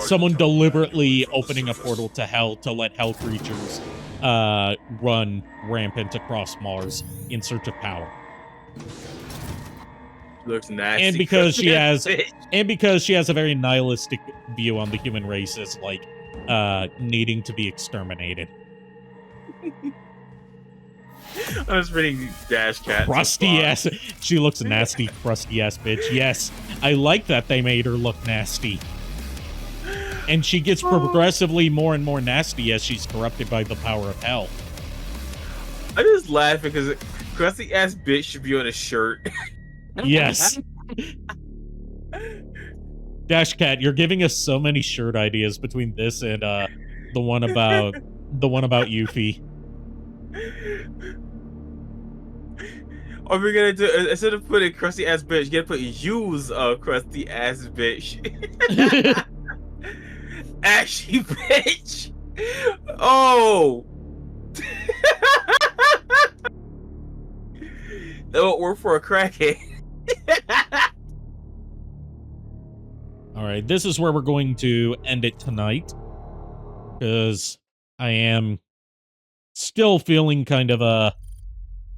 someone deliberately opening a portal to hell to let hell creatures run rampant across Mars in search of power. Looks nasty. And because she has a very nihilistic view on the human race as like needing to be exterminated. I was reading Dash Cat. Crusty ass. She looks nasty, crusty ass bitch. Yes, I like that they made her look nasty. And she gets progressively more and more nasty as she's corrupted by the power of hell. I just laugh because crusty ass bitch should be on a shirt. Yes. Dash Cat, you're giving us so many shirt ideas between this and the one about Yuffie. Or we're gonna do, instead of putting crusty ass bitch, you're gonna put use crusty ass bitch. Ashy bitch. Oh. That won't work for a crackhead. All right, this is where we're going to end it tonight, because I am still feeling kind of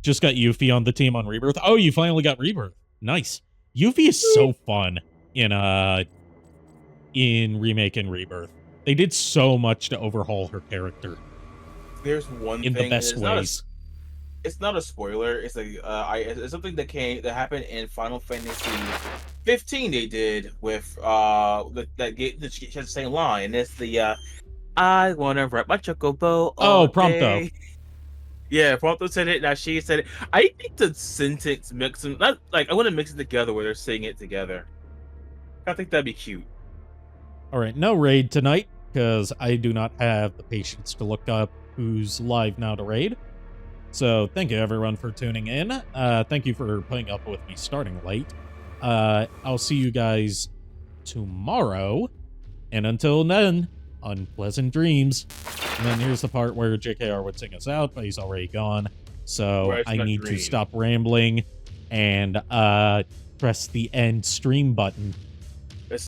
just got Yuffie on the team on Rebirth. Oh, you finally got Rebirth. Nice. Yuffie is so fun in Remake and Rebirth. They did so much to overhaul her character. There's one in thing, the best ways. It's not a spoiler. It's like it's something that happened in Final Fantasy 15. They did with she has the same line. And it's the I wanna ride my chocobo. Oh, Prompto. Yeah, Prompto said it. Now she said it. I think the sentence mix them. Not like I want to mix it together where they're saying it together. I think that'd be cute. All right, no raid tonight because I do not have the patience to look up who's live now to raid. So thank you everyone for tuning in. Thank you for putting up with me starting late. I'll see you guys tomorrow. And until then, unpleasant dreams. And then here's the part where JKR would sing us out, but he's already gone. So I need to stop rambling and press the end stream button.